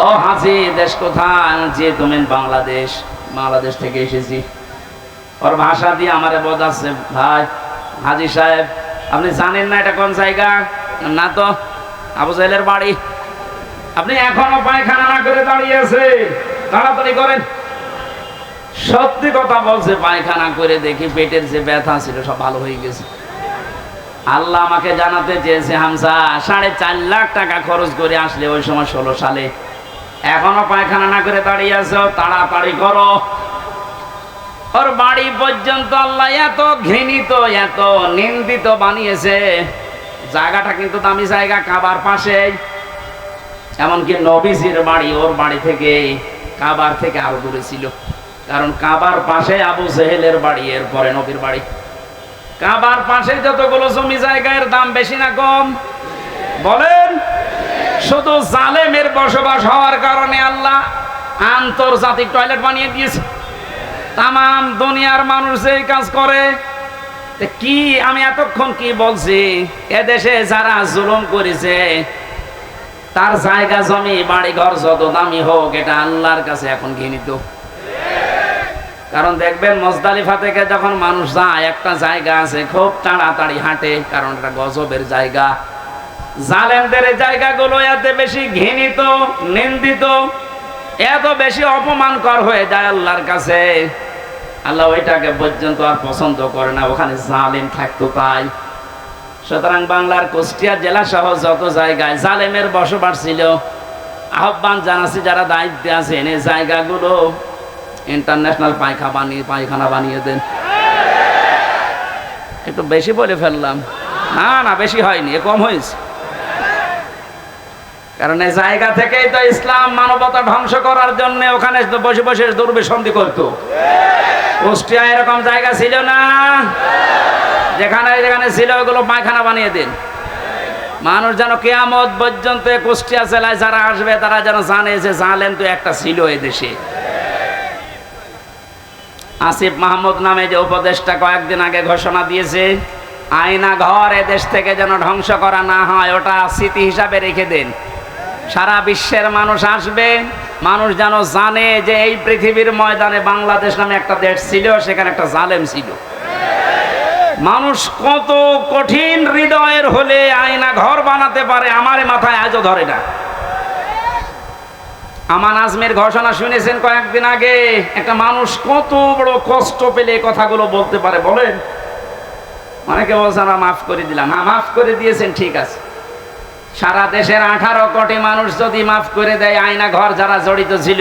ও হাজি, দেশ কোথায়? যে তুমি বাংলাদেশ। বাংলাদেশ থেকে এসেছি। ওর ভাষা দিয়ে আমারে বোঝাচ্ছে, ভাই হাজি সাহেব আপনি জানেন না এটা কোন জায়গা? না তো। আবু জেহেলের বাড়ি। আপনি এখনো পায়খানা না করে দাঁড়িয়ে আছেন, তাড়াতাড়ি করেন। সত্যি কথা বলছে, পায়খানা করে দেখি পেটের যে ব্যথা ছিল সব ভালো হয়ে গেছে। আল্লাহ আমাকে জানাতে চেয়েছে, হামজা 4.5 লাখ টাকা খরচ করে আসলে ওই সময় 16 সালে, এখনো পায়খানা না করে দাঁড়িয়ে আছো, তাড়াতাড়ি করো। ওর বাড়ি পর্যন্ত আল্লাহ এত ঘৃণিত, এত নিন্দিত বানিয়েছে। জায়গাটা কিন্তু দামি জায়গা, কাবার পাশে। এমনকি নবীজির বাড়ি ওর বাড়ি থেকে, কাবার থেকে আরো দূরে ছিল, কারণ কাবার পাশে আবু জেহেলের বাড়ি, এরপরে নবীর বাড়ি। কাবার পাশে যতগুলো জমি জায়গার দাম বেশি না কম? বলেন। শুধু জালেমের বসবাস হওয়ার কারণে আল্লাহ আন্তর্জাতিক টয়লেট বানিয়ে দিয়েছে। তাম দুনিয়ার মানুষ এই কাজ করে। কি আমি এতক্ষণ কি বলছি? এদেশে যারা জুলুম করেছে, তার জায়গা জমি বাড়ি ঘর যত দামি হোক, এটা আল্লাহর কাছে এখন ঘৃণিত। কারণ দেখবেন মুজদালিফা থেকে যখন মানুষ যায়, একটা জায়গা আছে খুব তাড়াতাড়ি হাঁটে, কারণ এটা গজবের জায়গা। জালেমদের জায়গাগুলো এত বেশি ঘৃণিত, নিন্দিত, এত বেশি অপমানকর হয়ে যায় আল্লাহর কাছে, আল্লাহ ওইটাকে পর্যন্ত আর পছন্দ করে না, ওখানে জালেম থাকতো তাই। সুতরাং বাংলার কুষ্টিয়া জেলা সহ যত জায়গায় জালেমের বসবাস ছিল, আহ্বান জানাচ্ছি যারা দায়িত্বে আছেন, এই জায়গাগুলো ইন্টারন্যাশনাল পায়খানা বানিয়ে দেন। একটু বেশি বলে ফেললাম। না না, বেশি হয়নি, কম হয়েছে। কারণ এই জায়গা থেকেই তো ইসলাম মানবতা ধ্বংস করার জন্য ওখানে বসে বসে দুর্বিসন্ধি করতো। কুষ্টিয়া এরকম জায়গা ছিল না, যেখানে যেখানে ছিল ওগুলো পায়খানা বানিয়ে দিন। মানুষ যেন কিয়ামত পর্যন্ত কুষ্টিয়া জেলায় যারা আসবে তারা যেন জানে যে জালেম তো একটা ছিল এই দেশে। আসিফ মাহমুদ নামে যে উপদেষ্টা কয়েকদিন আগে ঘোষণা দিয়েছে আয়না ঘর এদেশ থেকে যেন ধ্বংস করা না হয়, ওটা স্মৃতি হিসাবে রেখে দেন। সারা বিশ্বের মানুষ আসবে, মানুষ যেন জানে যে এই পৃথিবীর ময়দানে বাংলাদেশ নামে একটা দেশ ছিল, সেখানে একটা জালেম ছিল। মানুষ কত কঠিন হৃদয়ের হলে আয়না ঘর বানাতে পারে আমার মাথায় আজও ধরে না। আমান আজমের ঘোষণা শুনেছেন কয়েকদিন আগে, একটা মানুষ কত বড় কষ্ট পেলে কথাগুলো বলতে পারে বলেন। অনেকে বলছেন আমরা মাফ করে দিলাম, হ্যাঁ মাফ করে দিয়েছেন ঠিক আছে। সারা দেশের 18 কোটি মানুষ যদি মাফ করে দেয় আয়না ঘর যারা জড়িত ছিল,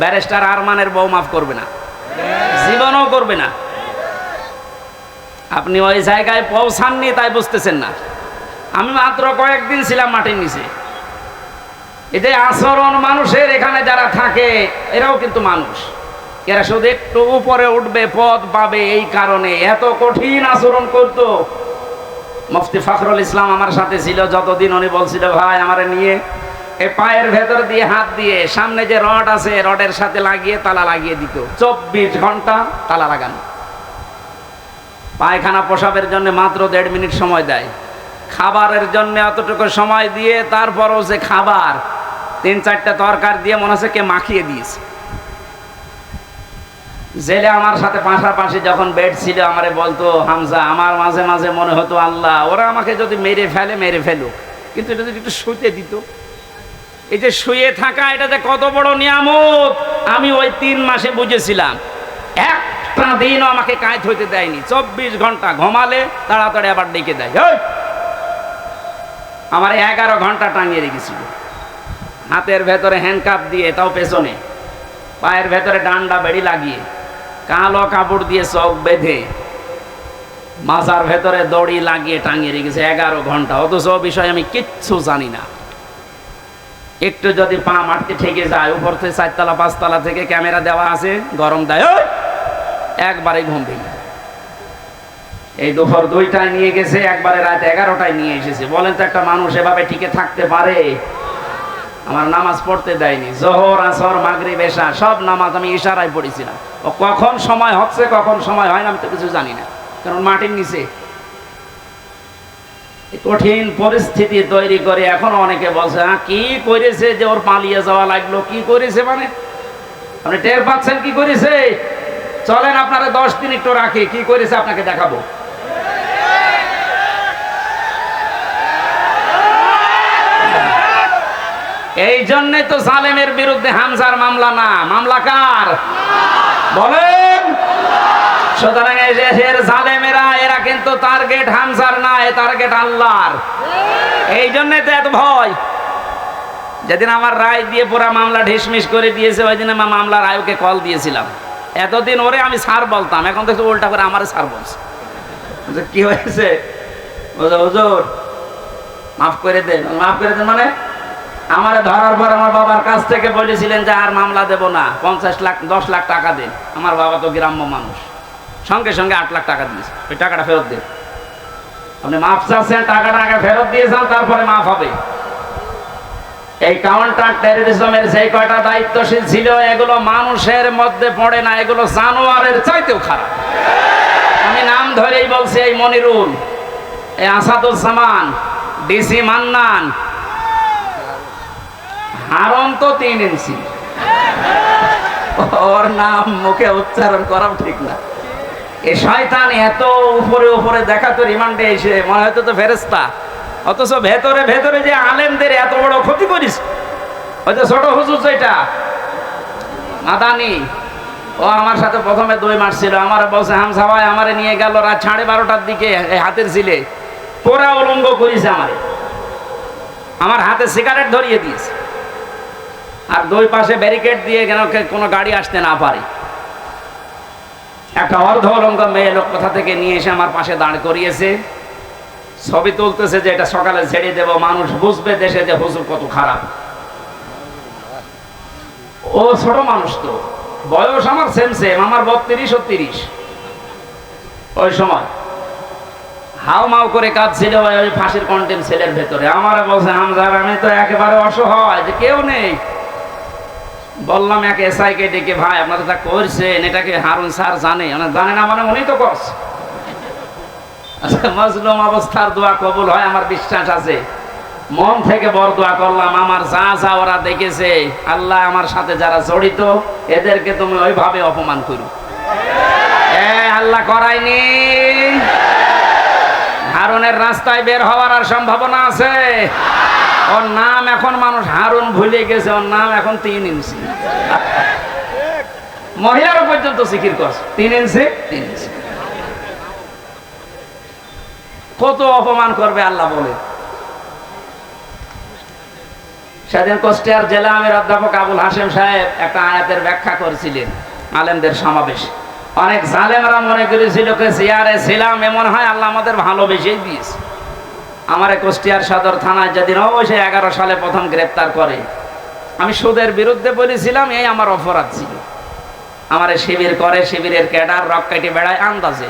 ব্যারিস্টার আরমানের বউ মাফ করবে না, জীবনও করবে না। আপনি ওই জায়গায় পৌঁছাননি তাই বুঝতেছেন না। আমি মাত্র কয়েকদিন ছিলাম মাটির নিচে। এতে আচরণ মানুষের এখানে যারা থাকে এরাও কিন্তু মানুষ, এরা শুধু একটু উপরে উঠবে পদ পাবে এই কারণে এত কঠিন আচরণ করতো। মুফতি ফখরুল ইসলাম আমার সাথে ছিল যতদিন, উনি বলছিল ভাই আমারে নিয়ে এই পায়ের ভেতর দিয়ে হাত দিয়ে সামনে যে রড আছে রডের সাথে লাগিয়ে তালা লাগিয়ে দিত, 24 ঘন্টা তালা লাগানো। পায়খানা পোশাবের জন্য মাত্র 1.5 মিনিট সময় দেয়, খাবারের জন্য এতটুকু সময় দিয়ে তারপরও যে খাবার 3-4টা তরকার দিয়ে মনে হচ্ছে কে মাখিয়ে দিয়েছে। জেলে আমার সাথে পাশাপাশি যখন বেড ছিল আমারে বলতো হামজা, আমার মাঝে মাঝে মনে হতো আল্লাহ ওরা আমাকে যদি মেরে ফেলে মেরে ফেলুক, কিন্তু এটা যদি একটু শুতে দিত। এই যে শুয়ে থাকা এটা যে কত বড় নিয়ামত আমি ওই 3 মাসে বুঝেছিলাম। একটা দিনও আমাকে কায়ত হইতে দেয়নি, 24 ঘন্টা ঘুমালে তাড়াতাড়ি আবার ডেকে দেয়। আমার 11 ঘন্টা টাঙিয়ে রেখেছিল, হাতের ভেতরে হ্যান্ডকাপ দিয়ে, তাও পেছনে, পায়ের ভেতরে ডান্ডা বেড়ি লাগিয়ে, কালো কাপড় দিয়ে চোখ বেঁধে, মাজার ভেতরে দড়ি লাগিয়ে টাঙিয়ে রেখেছে 11 ঘন্টা। অথচ বিষয় আমি কিচ্ছু জানি না। একটু যদি পা মারতে ঠেকে যায়, উপর থেকে 4তলা 5তলা থেকে ক্যামেরা দেওয়া আছে, গরম দেয়, একবারে ঘুম ভেঙে। এই দুপুর 2টায় নিয়ে গেছে, একবারে রাত 11টায় নিয়ে এসেছে। বলেন তো একটা মানুষ এভাবে টিকে থাকতে পারে? আমার নামাজ পড়তে দেয়নি, জোহর আসর মাগরিব এশা সব নামাজ আমি ইশারায় পড়েছিলাম। ও কখন সময় হচ্ছে কখন সময় হয় না আমি তো কিছু জানি না, কারণ মাটির নিচে কঠিন পরিস্থিতি তৈরি করে। এখন অনেকে বলছে হ্যাঁ কি করেছে যে ওর পালিয়ে যাওয়া লাগলো, কি করেছে মানে আপনি টের পাচ্ছেন কি করেছে? চলেন আপনারা 10 দিন একটু রাখি, কি করেছে আপনাকে দেখাবো। এই জন্যে তো জালেমের বিরুদ্ধে হামজার মামলা না, মামলা কার বলেন? সুতরাং এই দেশের জালেমেরা এরা কিন্তু টার্গেট হামজার না, এ টার্গেট আল্লাহর। এই জন্যে তো এত ভয়। যেদিন আমার রায় দিয়ে পুরা মামলা ঢিসমিস করে দিয়েছে, ওই দিন আমার মামলার আয়োগকে কল দিয়েছিলাম। এতদিন ওরে আমি স্যার বলতাম, এখন দেখছি উল্টা করে আমারে স্যার বলছে। কি হয়েছে? হুজুর মাফ করে দেন। মাফ করে দেন মানে আমার ধরার পর আমার বাবার কাছ থেকে বলেছিলেন যে আর মামলা দেব না, 50 লাখ 10 লাখ টাকা দেন। আমার বাবা তো গ্রাম্য মানুষ, সঙ্গে সঙ্গে 8 লাখ টাকা দিয়েছে। ওই টাকাটা ফেরত দেন। আপনি মাফ চাচ্ছেন, টাকাটা আগে ফেরত দিয়েছেন, তারপরে মাফ হবে। এই কাউন্টার টেররিজমের যে কয়টা দায়িত্বশীল ছিল এগুলো মানুষের মধ্যে পড়ে না, এগুলো জানোয়ারের চাইতেও খারাপ। আমি নাম ধরেই বলছি, এই মনিরুল, এই আসাদুজ্জামান, ডিসি মান্নান, হারন তো 3 ইঞ্চি, ওর নাম মুখে উচ্চারণ করাও ঠিক না। এই শয়তান এত উপরে উপরে দেখাতো রিমান্ডে এসে মনে হয়তো তো ফেরেশতা, অথচ ভেতরে ভেতরে যে আলেমদের এত বড় ক্ষতি করিস। ওই যে ছোট হুজুর যেটা মাদানি, ও আমার সাথে প্রথমে 2 মাস ছিল। আমার বলছে হামজা ভাই আমারে নিয়ে গেল রাত 12:30টার দিকে হাতের ঝিলে, পোড়া উলঙ্গ করেছে আমারে, আমার হাতে সিগারেট ধরিয়ে দিয়েছে, আর 2 পাশে ব্যারিকেড দিয়ে কেন কোনো গাড়ি আসতে না পারে। একটা অর্ধ উলঙ্গ মেয়ে লোক কোথা থেকে নিয়ে এসে আমার পাশে দাঁড় করিয়েছে, ছবি তুলতেছে যে এটা সকালে ছেড়ে দেব, মানুষ বুঝবে দেশে যে হুজুর কত খারাপ। ও ছোট মানুষ, তো বয়স আমার সেম সেম, আমার 32 ও 30। ওই সময় হাও মাও করে কাঁদছিল ওই ফাঁসির কন্টেম সেলের ভেতরে। আমার বলছে হামজা আমি তো একেবারে অসহায়, যে কেউ নেই। বললাম এক এসআই কে ডেকে, ভাই আপনারা যা করছেন এটাকে হারুন স্যার জানে? জানে না মানে উনি তো করছে। মজলুম অবস্থার দোয়া কবুল হয় আমার বিশ্বাস আছে। মন থেকে বড় দোয়া করলাম, আমার যা যা ওরা দেখেছে, আল্লাহ আমার সাথে যারা জড়িত এদেরকে তুমি ওইভাবে অপমান করো। আল্লাহ করায়নি। হারুনের রাস্তায় বের হওয়ার আর সম্ভাবনা আছে? ওর নাম এখন মানুষ হারুন ভুলে গেছে, ওর নাম এখন 3 ইঞ্চি। মহিলারা পর্যন্ত জিকির করছে 3 ইঞ্চি 3 ইঞ্চি। কত অপমান করবে আল্লাহ বলে। সেদিন কুষ্টিয়ার জেলা আমির অধ্যাপক আবুল হাশেম সাহেব একটা আয়াতের ব্যাখ্যা করেছিলেন আলেমদের সমাবেশে। অনেক জালেমরা মনে করেছিল চেয়ারে ছিলাম এমন হয় আল্লাহ আমাদের ভালোবেসেই দিয়েছে। আমারে কুষ্টিয়ার সদর থানায় যেদিন অবশ্যই 11 সালে প্রথম গ্রেপ্তার করে, আমি সুদের বিরুদ্ধে বলেছিলাম, এই আমার অপরাধ ছিল। আমারে শিবির করে, শিবিরের ক্যাডার রক কেটে বেড়ায় আন্দাজে।